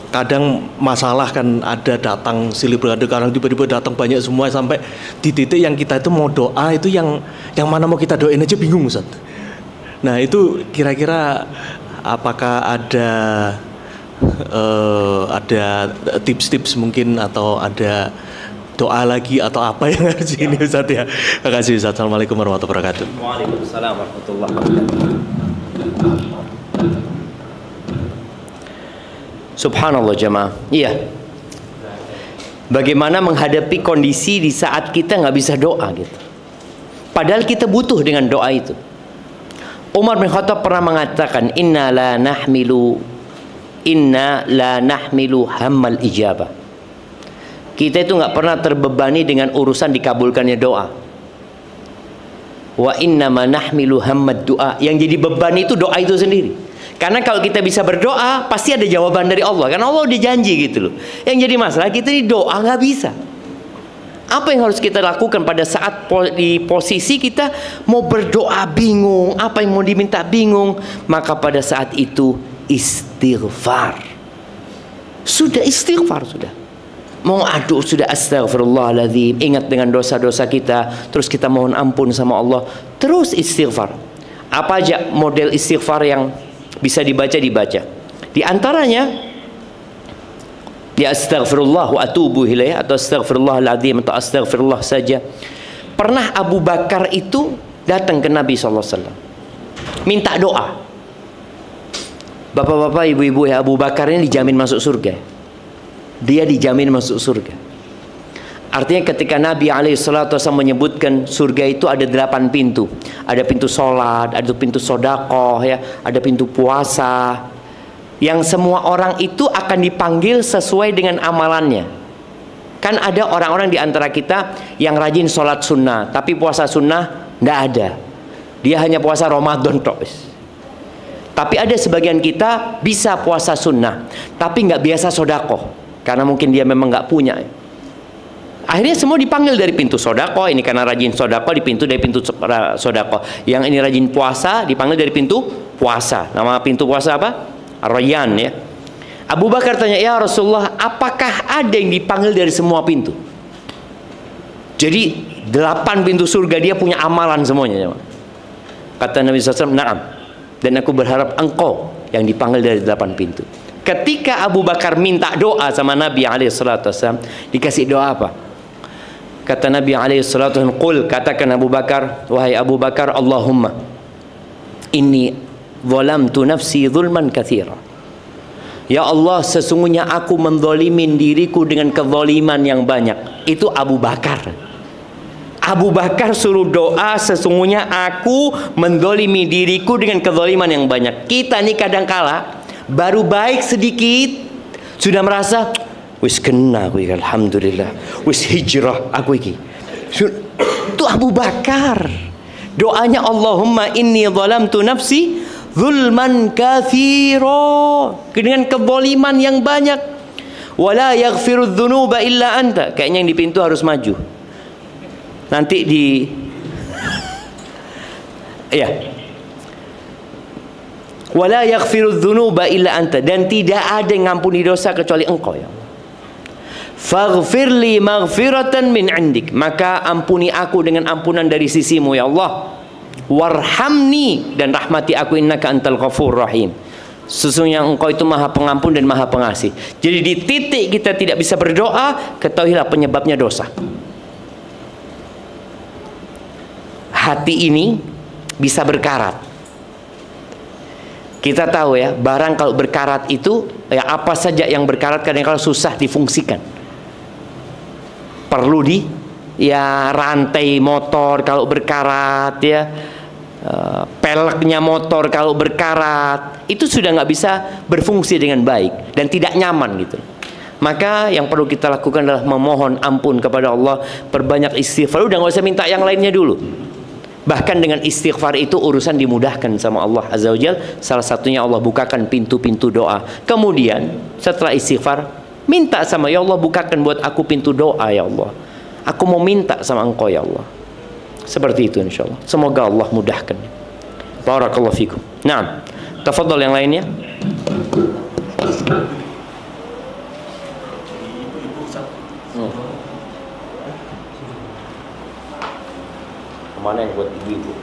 kadang masalah kan ada datang silih berganti, kadang tiba-tiba datang banyak semua sampai di titik yang kita itu mau doa itu yang mana mau kita doain aja bingung Ustaz. Nah itu kira-kira apakah ada tips-tips mungkin atau ada doa lagi atau apa yang harus ini Ustaz ya. Terima kasih Ustaz. Assalamualaikum warahmatullahi wabarakatuh. Waalaikumsalam warahmatullahi wabarakatuh. Subhanallah jemaah. Iya. Bagaimana menghadapi kondisi di saat kita nggak bisa doa gitu. Padahal kita butuh dengan doa itu. Umar bin Khattab pernah mengatakan, Inna la nahmilu hammal ijabah. Kita itu nggak pernah terbebani dengan urusan dikabulkannya doa. Wa inna ma nahmilu hammad doa. Yang jadi beban itu doa itu sendiri. Karena kalau kita bisa berdoa, pasti ada jawaban dari Allah. Karena Allah udah janji gitu loh. Yang jadi masalah kita di doa nggak bisa. Apa yang harus kita lakukan pada saat di posisi kita mau berdoa bingung, apa yang mau diminta bingung? Maka pada saat itu istighfar. Sudah istighfar sudah. Mau adu sudah astagfirullahaladzim. Ingat dengan dosa-dosa kita. Terus kita mohon ampun sama Allah. Terus istighfar. Apa aja model istighfar yang bisa dibaca? Di antaranya ya astaghfirullah wa atubu ilaih, atau astaghfirullahaladzim, atau astaghfirullah saja. Pernah Abu Bakar itu datang ke Nabi SAW minta doa. Bapak-bapak, ibu-ibu ya, Abu Bakar ini dijamin masuk surga. Dia dijamin masuk surga. Artinya ketika Nabi SAW menyebutkan surga itu ada 8 pintu. Ada pintu sholat, ada pintu sodakoh, ya, ada pintu puasa. Yang semua orang itu akan dipanggil sesuai dengan amalannya. Kan ada orang-orang di antara kita yang rajin sholat sunnah, tapi puasa sunnah nggak ada. Dia hanya puasa Ramadan tok. Tapi ada sebagian kita bisa puasa sunnah, tapi nggak biasa sodakoh, karena mungkin dia memang nggak punya. Akhirnya semua dipanggil dari pintu sodakoh. Ini karena rajin sodakoh di pintu dari pintu sodakoh. Yang ini rajin puasa dipanggil dari pintu puasa. Nama pintu puasa apa? Ar-Rayyan ya. Abu Bakar tanya, ya Rasulullah, apakah ada yang dipanggil dari semua pintu? Jadi 8 pintu surga dia punya amalan semuanya. Kata Nabi SAW, na'am. Dan aku berharap engkau yang dipanggil dari 8 pintu. Ketika Abu Bakar minta doa sama Nabi SAW, dikasih doa apa? Kata Nabi SAW, qul, katakan Abu Bakar, wahai Abu Bakar, Allahumma inni zalamtu nafsi zulman katsira. Ya Allah, sesungguhnya aku menzalimin diriku dengan kezaliman yang banyak. Itu Abu Bakar. Abu Bakar suruh doa, sesungguhnya aku menzalimi diriku dengan kezaliman yang banyak. Kita nih kadangkala baru baik sedikit sudah merasa wis kena aku iki, alhamdulillah, wis hijrah aku iki. Itu Abu Bakar. Doanya Allahumma inni zalamtu nafsi zulman katsira, dengan kezaliman yang banyak. Wala yaghfiru dzunuba illa anta. Kayaknya yang di pintu harus maju. Nanti di ya. Wala yaghfiru dzunuba illa anta, dan tidak ada yang ngampuni dosa kecuali engkau ya Allah. Faghfirli maghfiratan min indik, maka ampuni aku dengan ampunan dari sisimu ya Allah. Warhamni, dan rahmati aku, innaka antal ghafur rahim. Sesungguhnya engkau itu maha pengampun dan maha pengasih. Jadi di titik kita tidak bisa berdoa, ketahuilah penyebabnya dosa. Hati ini bisa berkarat. Kita tahu ya, barang kalau berkarat itu ya, apa saja yang berkarat kadang-kadang susah difungsikan. Perlu di ya rantai motor kalau berkarat ya, peleknya motor kalau berkarat, itu sudah nggak bisa berfungsi dengan baik dan tidak nyaman gitu. Maka yang perlu kita lakukan adalah memohon ampun kepada Allah, perbanyak istighfar. Udah nggak usah minta yang lainnya dulu. Bahkan dengan istighfar itu urusan dimudahkan sama Allah Azza wa Jalla. Salah satunya Allah bukakan pintu-pintu doa. Kemudian setelah istighfar, minta sama, ya Allah bukakan buat aku pintu doa ya Allah. Aku mau minta sama engkau ya Allah. Seperti itu insya Allah. Semoga Allah mudahkan. Barakallahu fikum. Naam. Tafadhal yang lainnya. Kemana yang buat ibu-ibu?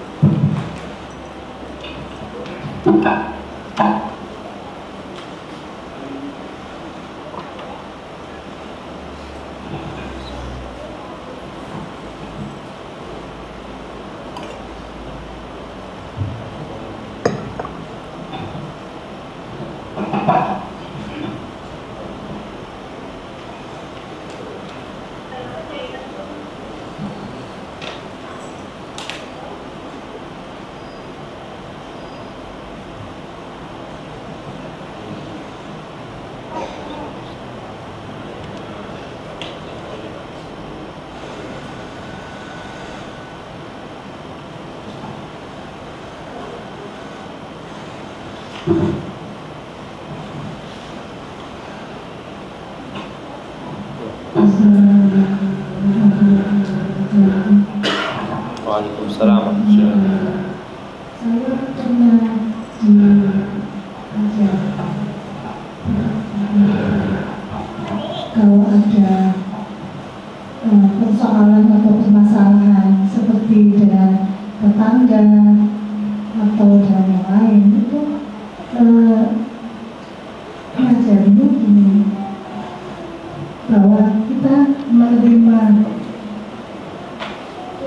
Waalaikumsalam. Saya pernah diajar kalau ada persoalan atau permasalahan seperti dengan tetangga atau dengan yang lain, itu ngajarinnya gini, bahwa kita menerima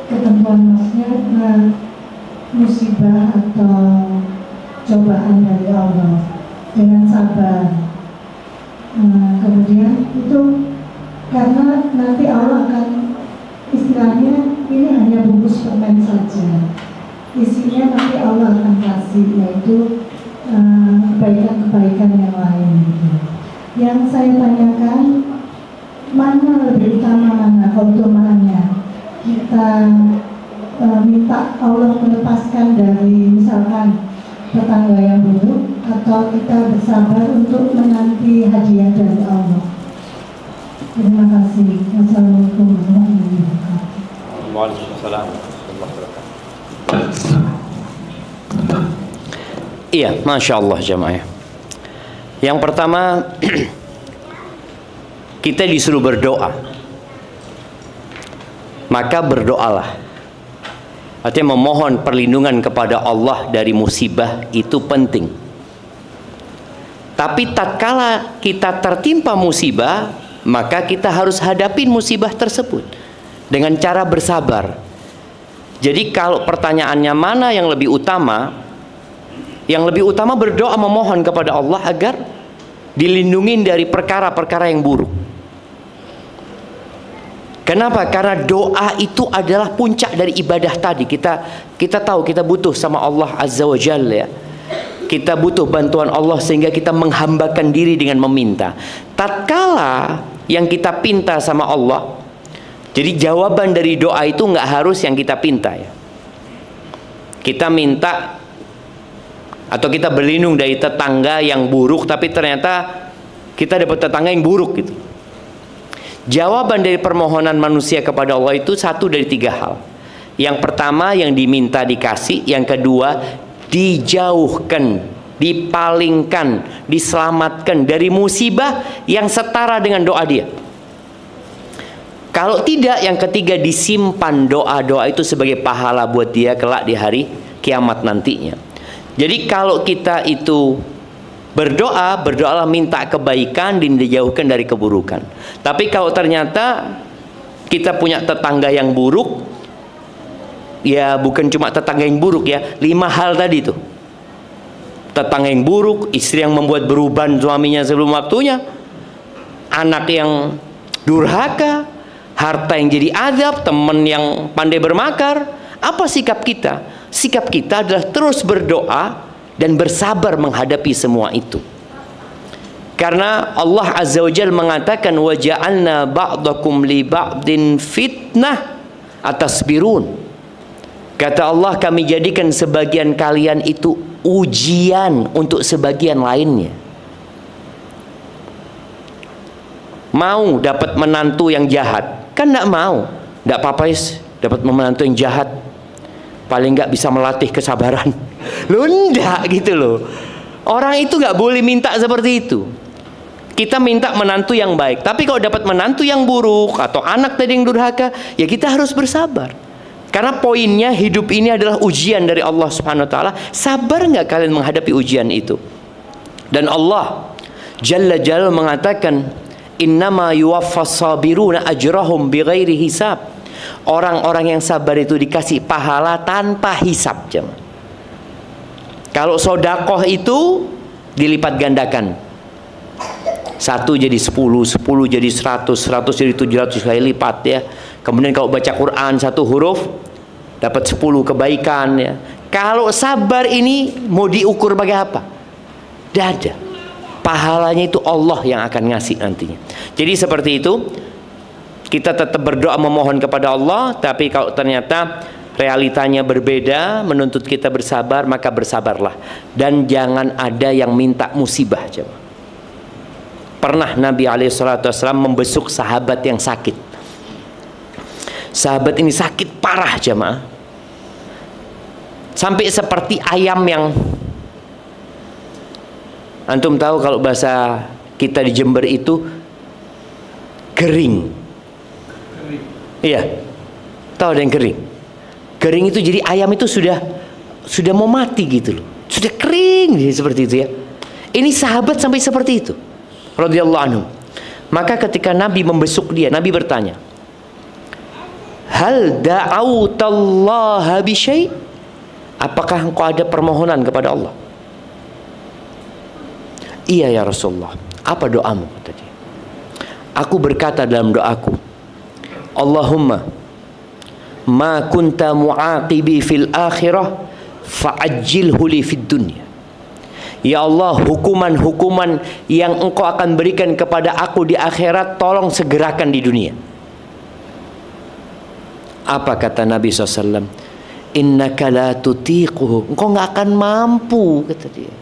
ketentuan, maksudnya musibah atau cobaan dari Allah dengan sabar. Kemudian itu karena nanti Allah akan, istilahnya ini hanya bungkus permen saja, isinya nanti Allah akan kasih, yaitu kebaikan-kebaikan yang lain gitu. Yang saya tanyakan, mana lebih utama, mana keutamaannya? Kita minta Allah melepaskan dari misalkan tetangga yang buruk, atau kita bersabar untuk menanti hadiah dari Allah. Terima kasih. Wassalamualaikum warahmatullahi wabarakatuh. Waalaikumsalam. Iya, Masya Allah jamaah. Yang pertama, kita disuruh berdoa. Maka berdoalah. Artinya memohon perlindungan kepada Allah dari musibah itu penting. Tapi tatkala kita tertimpa musibah, maka kita harus hadapin musibah tersebut dengan cara bersabar. Jadi kalau pertanyaannya mana yang lebih utama, yang lebih utama berdoa memohon kepada Allah agar dilindungi dari perkara-perkara yang buruk. Kenapa? Karena doa itu adalah puncak dari ibadah tadi. Kita tahu kita butuh sama Allah Azza wa Jalla ya. Kita butuh bantuan Allah sehingga kita menghambakan diri dengan meminta. Tatkala yang kita pinta sama Allah, jadi jawaban dari doa itu nggak harus yang kita pinta ya. Kita minta atau kita berlindung dari tetangga yang buruk, tapi ternyata kita dapat tetangga yang buruk gitu. Jawaban dari permohonan manusia kepada Allah itu satu dari tiga hal. Yang pertama yang diminta dikasih, yang kedua dijauhkan, dipalingkan, diselamatkan dari musibah yang setara dengan doa dia. Kalau tidak, yang ketiga disimpan doa-doa itu sebagai pahala buat dia kelak di hari kiamat nantinya. Jadi kalau kita itu berdoalah minta kebaikan dan dijauhkan dari keburukan. Tapi kalau ternyata kita punya tetangga yang buruk, ya bukan cuma tetangga yang buruk ya, 5 hal tadi tuh. Tetangga yang buruk, istri yang membuat beruban suaminya sebelum waktunya, anak yang durhaka, harta yang jadi azab, teman yang pandai bermakar. Apa sikap kita? Sikap kita adalah terus berdoa dan bersabar menghadapi semua itu. Karena Allah Azza wa Jalla mengatakan wa ja'alna ba'dakum li ba'din fitnah atasbirun. Kata Allah, kami jadikan sebagian kalian itu ujian untuk sebagian lainnya. Mau dapat menantu yang jahat? Kan enggak mau. Enggak apa-apa dapat menantu yang jahat. Paling enggak bisa melatih kesabaran. Loh enggak gitu loh. Orang itu nggak boleh minta seperti itu. Kita minta menantu yang baik. Tapi kalau dapat menantu yang buruk atau anak tadi yang durhaka, ya kita harus bersabar. Karena poinnya hidup ini adalah ujian dari Allah Subhanahu wa taala. Sabar nggak kalian menghadapi ujian itu? Dan Allah Jalla Jalla mengatakan, innama yuwaffas sabiruna ajrahum bighairi hisab. Orang-orang yang sabar itu dikasih pahala tanpa hisab. Kalau sodakoh itu dilipat gandakan. 1 jadi 10, 10 jadi 100, 100 jadi 700 kali lipat ya. Kemudian kalau baca Quran 1 huruf dapat 10 kebaikan ya. Kalau sabar ini mau diukur pakai apa? Tidak ada. Pahalanya itu Allah yang akan ngasih nantinya. Jadi seperti itu, kita tetap berdoa memohon kepada Allah. Tapi kalau ternyata realitanya berbeda, menuntut kita bersabar, maka bersabarlah. Dan jangan ada yang minta musibah. Pernah Nabi SAW membesuk sahabat yang sakit. Sahabat ini sakit parah jemaah. Sampai seperti ayam yang, antum tahu kalau bahasa kita di Jember itu kering. Iya, tahu ada yang kering. Kering itu jadi ayam itu sudah mau mati gitu loh. Sudah kering seperti itu ya. Ini sahabat sampai seperti itu. Radhiyallahu anhu. Maka ketika Nabi membesuk dia, Nabi bertanya, hal da'autallaha bi syai'? Apakah engkau ada permohonan kepada Allah? Iya ya Rasulullah. Apa doamu? Kata dia. Aku berkata dalam doaku, Allahumma ma kunta mu'aqibi fil akhirah fa'ajjilhu li fid dunya. Ya Allah, hukuman-hukuman yang Engkau akan berikan kepada aku di akhirat, tolong segerakan di dunia. Apa kata Nabi SAW? Innaka la tutiquhu. Engkau nggak akan mampu, kata dia.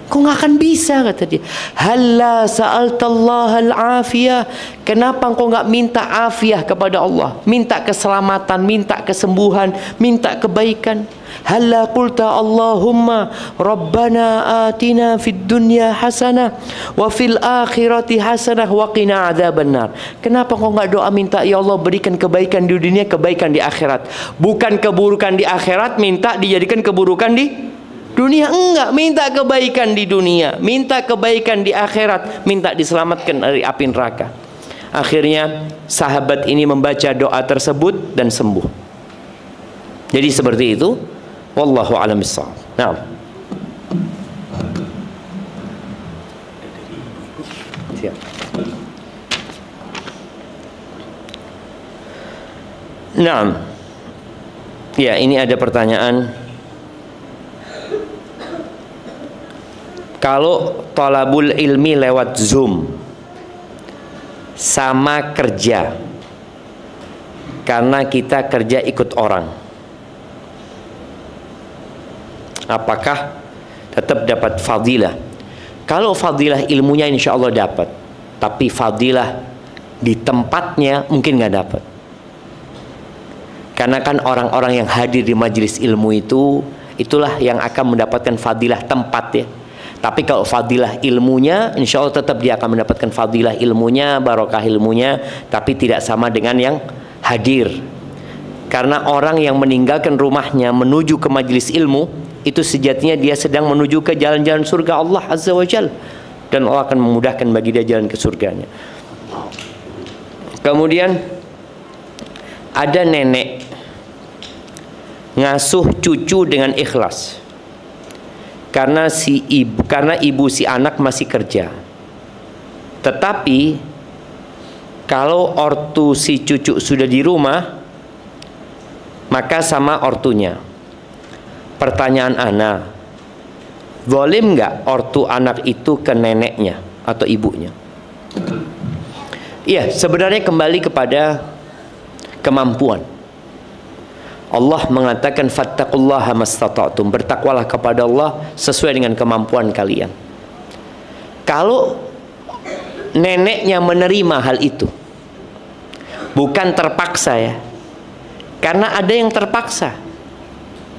Kau nggak akan bisa, kata dia. Halla sa'altallah al-afiyah. Kenapa engkau nggak minta afiah kepada Allah? Minta keselamatan, minta kesembuhan, minta kebaikan. Halla qulta Allahumma Rabbana atina fid dunya hasanah wa fil akhirati hasanah wa qina adzabannar. Kenapa kau nggak doa minta, ya Allah berikan kebaikan di dunia, kebaikan di akhirat? Bukan keburukan di akhirat minta dijadikan keburukan di dunia. Enggak, minta kebaikan di dunia, minta kebaikan di akhirat, minta diselamatkan dari api neraka. Akhirnya sahabat ini membaca doa tersebut dan sembuh. Jadi seperti itu. Wallahu a'lam bishawab. Nah. Siap. Nah. Ya, ini ada pertanyaan. Kalau thalabul ilmi lewat Zoom sama kerja, karena kita kerja ikut orang, apakah tetap dapat fadilah? Kalau fadilah ilmunya insya Allah dapat, tapi fadilah di tempatnya mungkin nggak dapat. Karena kan orang-orang yang hadir di majelis ilmu itu, itulah yang akan mendapatkan fadilah tempat ya. Tapi kalau fadilah ilmunya, insya Allah tetap dia akan mendapatkan fadilah ilmunya, barokah ilmunya, tapi tidak sama dengan yang hadir. Karena orang yang meninggalkan rumahnya menuju ke majelis ilmu, itu sejatinya dia sedang menuju ke jalan-jalan surga Allah Azza wa Jalla, dan Allah akan memudahkan bagi dia jalan ke surganya. Kemudian ada nenek ngasuh cucu dengan ikhlas karena ibu si anak masih kerja. Tetapi kalau ortu si cucu sudah di rumah, maka sama ortunya. Pertanyaan ana, zalim nggak ortu anak itu ke neneknya atau ibunya? Iya, sebenarnya kembali kepada kemampuan. Allah mengatakan fattaqullaha mastata'tum, bertakwalah kepada Allah sesuai dengan kemampuan kalian. Kalau neneknya menerima hal itu, bukan terpaksa ya, karena ada yang terpaksa.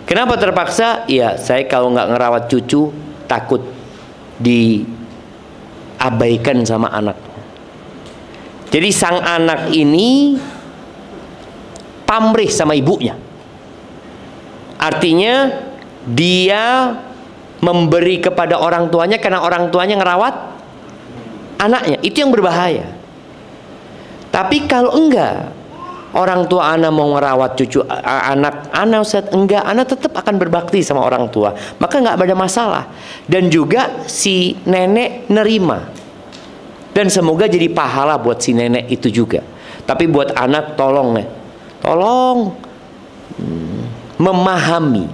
Kenapa terpaksa? Ya, saya kalau nggak ngerawat cucu takut diabaikan sama anak. Jadi sang anak ini pamrih sama ibunya. Artinya dia memberi kepada orang tuanya karena orang tuanya ngerawat anaknya. Itu yang berbahaya. Tapi kalau enggak, orang tua anak mau ngerawat cucu anak Ustaz, enggak, anak tetap akan berbakti sama orang tua, maka enggak ada masalah. Dan juga si nenek nerima, dan semoga jadi pahala buat si nenek itu juga. Tapi buat anak tolong memahami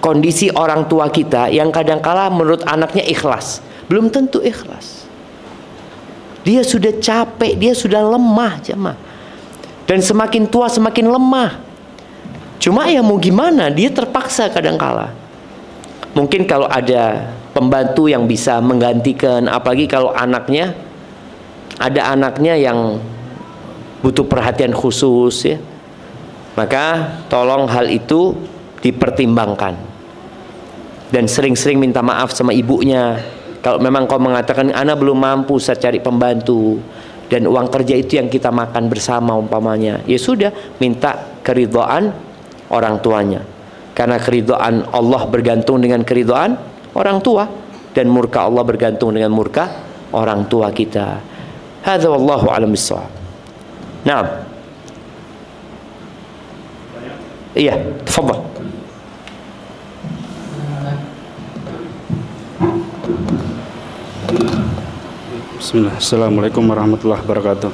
kondisi orang tua kita yang kadangkala menurut anaknya ikhlas, belum tentu ikhlas. Dia sudah capek, dia sudah lemah jemaah. Dan semakin tua semakin lemah. Cuma ya mau gimana, dia terpaksa kadangkala. Mungkin kalau ada pembantu yang bisa menggantikan, apalagi kalau anaknya ada anaknya yang butuh perhatian khusus ya, maka tolong hal itu dipertimbangkan. Dan sering-sering minta maaf sama ibunya. Kalau memang kau mengatakan anak belum mampu saya cari pembantu, dan uang kerja itu yang kita makan bersama umpamanya, ya sudah, minta keridhaan orang tuanya. Karena keridhaan Allah bergantung dengan keridhaan orang tua, dan murka Allah bergantung dengan murka orang tua kita. Hadza wallahu a'lam bissawab. Naam. Iya, tafadhal. Bismillah. Assalamualaikum warahmatullahi wabarakatuh.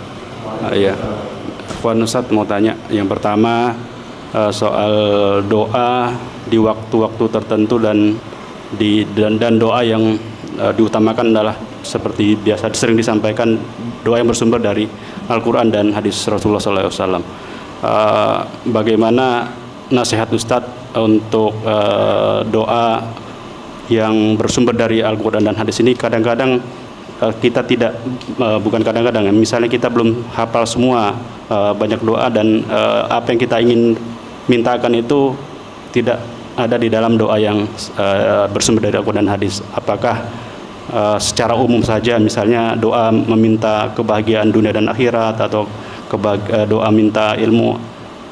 Ya, Puan Ustadz mau tanya. Yang pertama soal doa di waktu-waktu tertentu dan dan doa yang diutamakan adalah seperti biasa sering disampaikan, doa yang bersumber dari Al-Quran dan hadis Rasulullah SAW. Bagaimana nasihat Ustadz untuk doa yang bersumber dari Al-Quran dan hadis ini? Kadang-kadang kita tidak, bukan kadang-kadang, misalnya kita belum hafal semua banyak doa, dan apa yang kita ingin mintakan itu tidak ada di dalam doa yang bersumber dari Al-Quran dan hadis. Apakah secara umum saja, misalnya doa meminta kebahagiaan dunia dan akhirat, atau doa minta ilmu,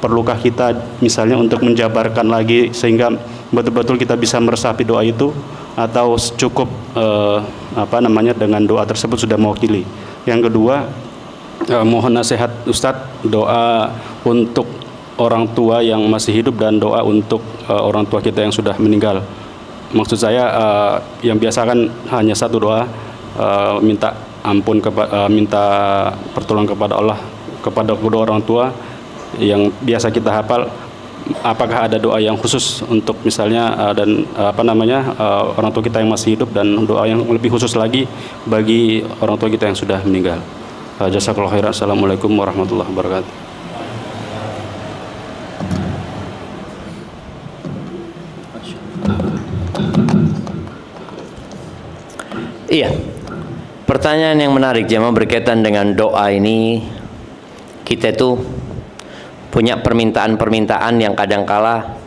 perlukah kita misalnya untuk menjabarkan lagi sehingga betul-betul kita bisa meresapi doa itu, atau cukup dengan doa tersebut sudah mewakili? Yang kedua, mohon nasihat Ustadz doa untuk orang tua yang masih hidup dan doa untuk orang tua kita yang sudah meninggal. Maksud saya yang biasa kan hanya satu doa, minta ampun, minta pertolongan kepada Allah kepada kedua orang tua yang biasa kita hafal. Apakah ada doa yang khusus untuk misalnya orang tua kita yang masih hidup, dan doa yang lebih khusus lagi bagi orang tua kita yang sudah meninggal? Jazakallahu khairan. Assalamualaikum warahmatullahi wabarakatuh. Iya, pertanyaan yang menarik jemaah berkaitan dengan doa ini. Kita itu punya permintaan-permintaan yang kadangkala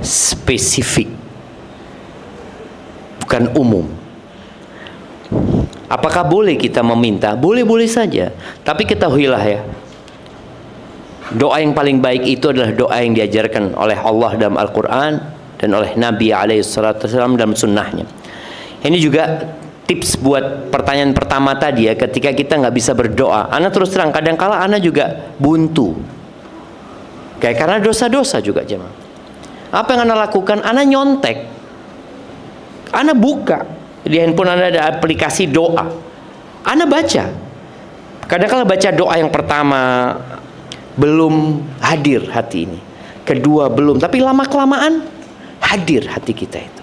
spesifik, bukan umum. Apakah boleh kita meminta? Boleh-boleh saja. Tapi ketahuilah ya, doa yang paling baik itu adalah doa yang diajarkan oleh Allah dalam Al-Quran dan oleh Nabi SAW dalam sunnahnya. Ini juga tips buat pertanyaan pertama tadi ya, ketika kita nggak bisa berdoa. Ana terus terang, kadangkala ana juga buntu. Kayak karena dosa-dosa juga jemaah. Apa yang ana lakukan? Ana nyontek. Ana buka di handphone ana ada aplikasi doa. Ana baca. Kadangkala baca doa yang pertama belum hadir hati ini. Kedua belum, tapi lama-kelamaan hadir hati kita itu.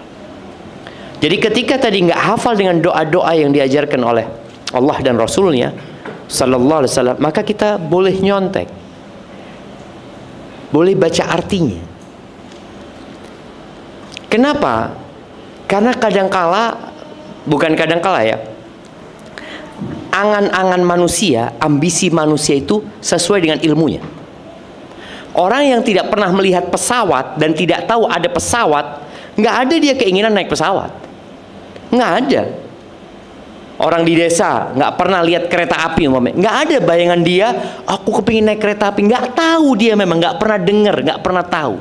Jadi ketika tadi nggak hafal dengan doa-doa yang diajarkan oleh Allah dan Rasulnya Sallallahu Alaihi Wasallam, maka kita boleh nyontek, boleh baca artinya. Kenapa? Karena kadangkala, bukan kadangkala ya, angan-angan manusia, ambisi manusia itu sesuai dengan ilmunya. Orang yang tidak pernah melihat pesawat dan tidak tahu ada pesawat, nggak ada dia keinginan naik pesawat. Nggak ada. Orang di desa nggak pernah lihat kereta api, nggak ada bayangan dia, aku kepingin naik kereta api. Nggak tahu dia, memang nggak pernah dengar, nggak pernah tahu.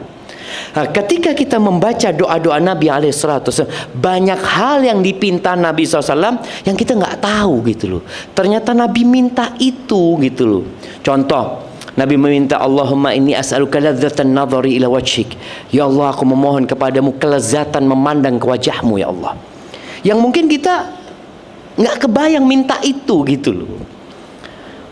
Nah, ketika kita membaca doa-doa Nabi SAW, banyak hal yang dipinta Nabi SAW yang kita nggak tahu gitu loh. Ternyata Nabi minta itu gitu loh. Contoh, Nabi meminta, Allahumma inni as'aluka ladzatan nadhari ila wajhik. Ya Allah, aku memohon kepadamu kelezatan memandang ke wajahmu ya Allah. Yang mungkin kita nggak kebayang minta itu gitu loh.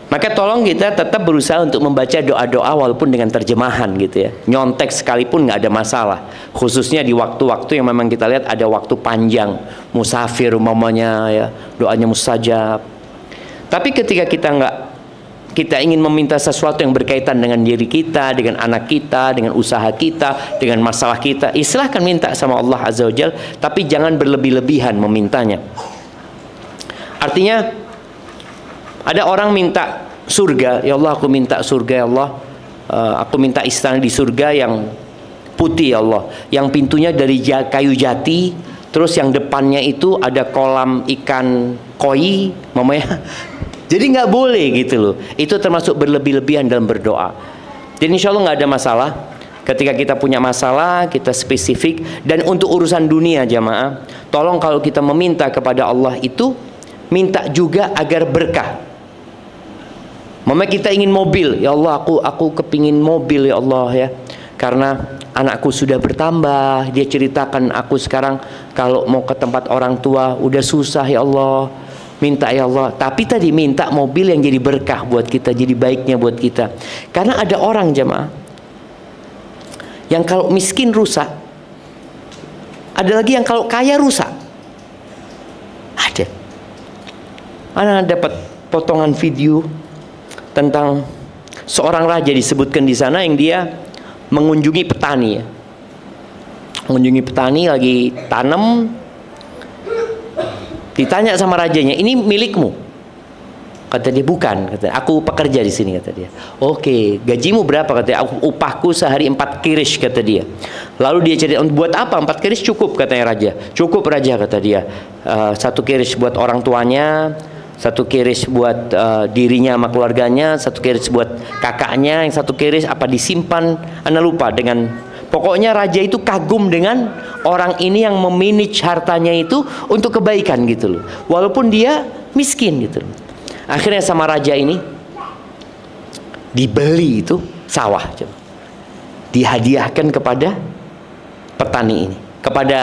Maka tolong kita tetap berusaha untuk membaca doa-doa walaupun dengan terjemahan gitu ya. Nyontek sekalipun nggak ada masalah. Khususnya di waktu-waktu yang memang kita lihat ada waktu panjang, musafir umpamanya ya, doanya mustajab. Tapi ketika kita ingin meminta sesuatu yang berkaitan dengan diri kita, dengan anak kita, dengan usaha kita, dengan masalah kita, silahkan minta sama Allah Azza wa Jalla, tapi jangan berlebih-lebihan memintanya. Artinya ada orang minta surga, ya Allah aku minta surga ya Allah, aku minta istana di surga yang putih ya Allah, yang pintunya dari kayu jati, terus yang depannya itu ada kolam ikan koi, mamanya. Jadi nggak boleh gitu loh. Itu termasuk berlebih-lebihan dalam berdoa. Jadi insya Allah nggak ada masalah. Ketika kita punya masalah, kita spesifik. Dan untuk urusan dunia jamaah, tolong kalau kita meminta kepada Allah itu, minta juga agar berkah. Mama kita ingin mobil, ya Allah aku kepingin mobil ya Allah ya. Karena anakku sudah bertambah. Dia ceritakan, aku sekarang kalau mau ke tempat orang tua udah susah ya Allah. Minta ya Allah, tapi tadi minta mobil yang jadi berkah buat kita, jadi baiknya buat kita. Karena ada orang jemaah yang kalau miskin rusak, Ada lagi yang kalau kaya rusak. Ada. Ana dapat potongan video tentang seorang raja disebutkan di sana yang dia mengunjungi petani ya. Mengunjungi petani lagi tanam. Ditanya sama rajanya, "Ini milikmu?" Kata dia, "Bukan." Kata, "Aku pekerja di sini." Kata dia. "Oke, gajimu berapa?" Kata dia. "Upahku sehari 4 kirish." Kata dia. Lalu dia cerita, "Buat apa 4 kirish?" "Cukup," katanya raja. "Cukup raja," kata dia. 1 kirish buat orang tuanya, 1 kirish buat dirinya sama keluarganya, 1 kirish buat kakaknya, yang 1 kirish apa disimpan. Anda lupa dengan, pokoknya raja itu kagum dengan orang ini yang memanage hartanya itu untuk kebaikan gitu loh. Walaupun dia miskin gitu loh. Akhirnya sama raja ini dibeli itu sawah, dihadiahkan kepada petani ini, kepada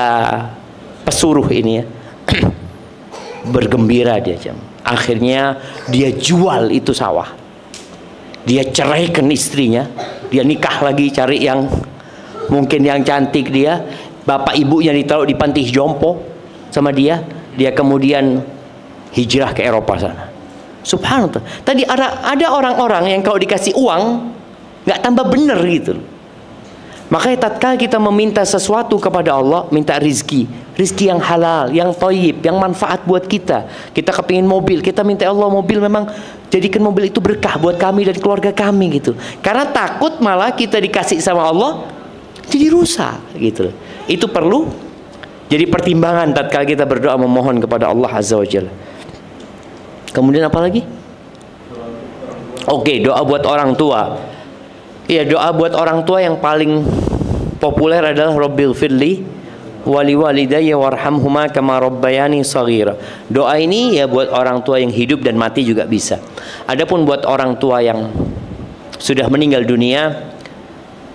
pesuruh ini ya. Bergembira dia jam. Akhirnya dia jual itu sawah. Dia ceraikan istrinya, dia nikah lagi cari yang mungkin yang cantik dia. Bapak ibunya ditaruh di panti jompo sama dia. Dia kemudian hijrah ke Eropa sana. Subhanallah. Tadi ada orang-orang yang kalau dikasih uang nggak tambah bener gitu. Makanya tatkala kita meminta sesuatu kepada Allah, minta rizki yang halal, yang thayyib, yang manfaat buat kita. Kita kepingin mobil, kita minta Allah mobil, memang jadikan mobil itu berkah buat kami dan keluarga kami gitu. Karena takut malah kita dikasih sama Allah jadi rusak gitu. Itu perlu jadi pertimbangan tatkala kita berdoa memohon kepada Allah Azza wa Jalla. Kemudian apa lagi? Oke, doa buat orang tua. Iya, doa buat orang tua yang paling populer adalah Rabbil firli wali walidayya warhamhuma kama rabbayani shaghira. Doa ini ya buat orang tua yang hidup dan mati juga bisa. Adapun buat orang tua yang sudah meninggal dunia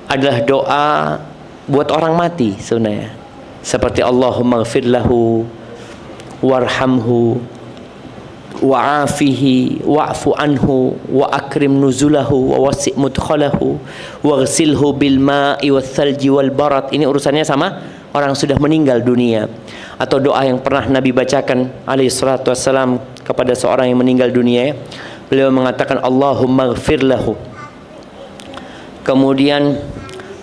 adalah doa buat orang mati sebenarnya. Seperti Allahumma ighfir lahu warhamhu wa'afihi wa'fu anhu wa akrim nuzulahu wa wasi' mudkhalahu waghsilhu bil ma'i wath thalji wal barat. Ini urusannya sama orang sudah meninggal dunia. Atau doa yang pernah Nabi bacakan alaihi salatu wassalam kepada seorang yang meninggal dunia, beliau mengatakan Allahumma ighfir lahu, kemudian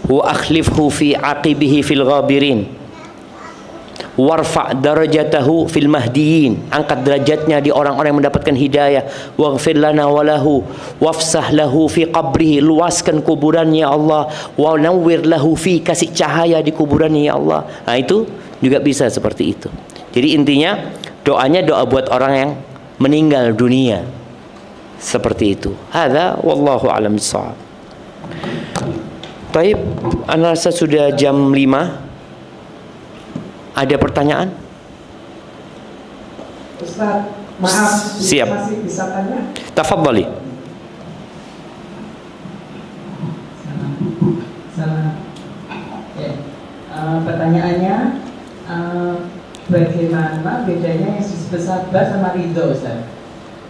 wa akhlifhu fi aqibihi fil ghabirin, warfa' darajatahu fil mahdiyin, angkat derajatnya di orang-orang yang mendapatkan hidayah, waghfir lana walahu wafsah lahu fi qabrihi, luaskan kuburannya Allah, wa nawwir lahu fi, kasih cahaya di kuburannya ya Allah. Nah itu juga bisa seperti itu. Jadi intinya doanya doa buat orang yang meninggal dunia seperti itu. Hadza wallahu a'lam bissawab. Baik, ana rasa sudah jam 5. Ada pertanyaan? Ustaz, maaf, siap. Masih bisa tanya? Tafadhali. Salam. Ya. Pertanyaannya, bagaimana bedanya yang disebut sabar sama ridho, Ustaz?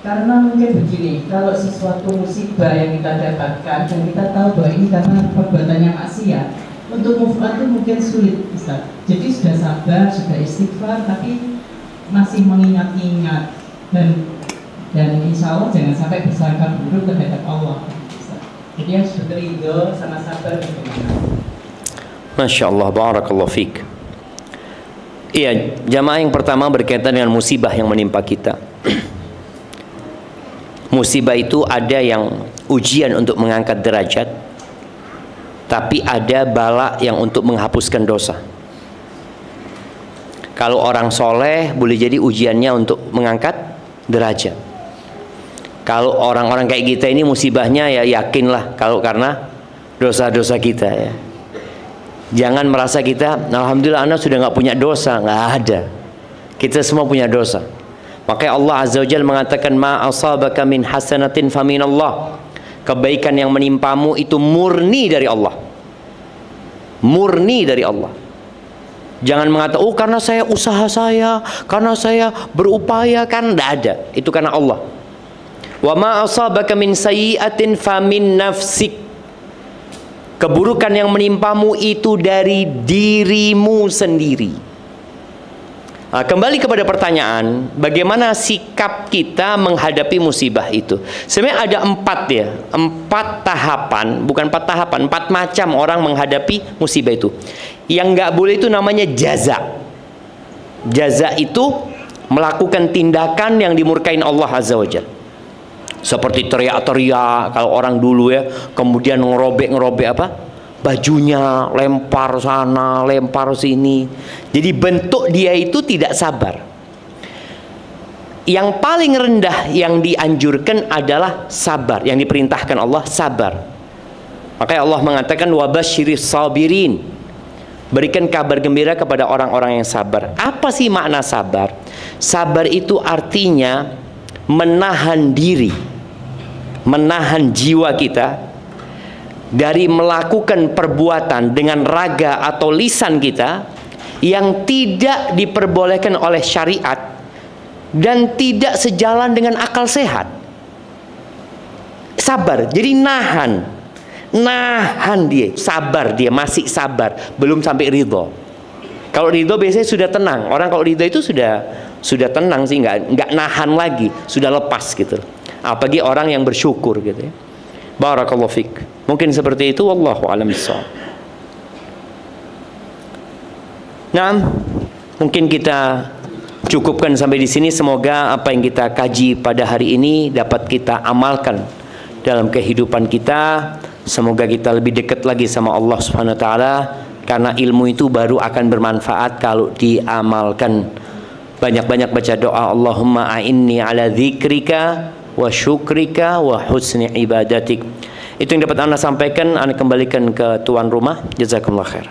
Karena mungkin begini, kalau sesuatu musibah yang kita dapatkan dan kita tahu bahwa ini karena perbuatannya maksiat, untuk move on itu mungkin sulit, Ustaz. Jadi sudah sabar, sudah istighfar, tapi masih mengingat-ingat dan insya Allah jangan sampai bersangka buruk terhadap Allah, Ustaz. Jadi yang sudah ridho sama sabar bagaimana? Masya Allah, barakallahu fiik. Iya, jamaah yang pertama berkaitan dengan musibah yang menimpa kita. Musibah itu ada yang ujian untuk mengangkat derajat, tapi ada bala yang untuk menghapuskan dosa. Kalau orang soleh boleh jadi ujiannya untuk mengangkat derajat. Kalau orang-orang kayak kita ini musibahnya ya yakinlah kalau karena dosa-dosa kita ya. Jangan merasa kita, alhamdulillah anak sudah nggak punya dosa, nggak ada. Kita semua punya dosa. Makanya Allah Azza wa Jalla mengatakan ma asabaka min hasanatin faminallah. Kebaikan yang menimpamu itu murni dari Allah. Murni dari Allah. Jangan mengatakan, oh karena saya usaha saya, karena saya berupaya, kan tidak ada. Itu karena Allah. Wa ma asabaka min sayyi'atin famin nafsik. Keburukan yang menimpamu itu dari dirimu sendiri. Kembali kepada pertanyaan, bagaimana sikap kita menghadapi musibah itu? Sebenarnya ada 4 tahapan, bukan 4 tahapan, 4 macam orang menghadapi musibah itu. Yang nggak boleh itu namanya jaza. Jaza itu melakukan tindakan yang dimurkain Allah Azza wa Jalla. Seperti teriak-teriak kalau orang dulu ya, kemudian ngerobek apa? Bajunya, lempar sana, lempar sini. Jadi bentuk dia itu tidak sabar. Yang paling rendah yang dianjurkan adalah sabar. Yang diperintahkan Allah sabar. Makanya Allah mengatakan wabasyiris sabirin. Berikan kabar gembira kepada orang-orang yang sabar. Apa sih makna sabar? Sabar itu artinya menahan diri, menahan jiwa kita dari melakukan perbuatan dengan raga atau lisan kita yang tidak diperbolehkan oleh syariat dan tidak sejalan dengan akal sehat. Sabar, jadi nahan dia, sabar, dia masih sabar, belum sampai ridho. Kalau ridho biasanya sudah tenang. Orang kalau ridho itu sudah tenang sih, nggak nahan lagi, sudah lepas gitu. Apalagi orang yang bersyukur gitu ya. Barakallahu fiik. Mungkin seperti itu, wallahu a'lam bishawab. Nah, mungkin kita cukupkan sampai di sini. Semoga apa yang kita kaji pada hari ini dapat kita amalkan dalam kehidupan kita. Semoga kita lebih dekat lagi sama Allah Subhanahu wa taala, karena ilmu itu baru akan bermanfaat kalau diamalkan. Banyak-banyak baca doa, Allahumma a'inni ala dzikrika wa syukrika wa husni ibadatik. Itu yang dapat Anda sampaikan. Anda kembalikan ke tuan rumah. Jazakumullah khair.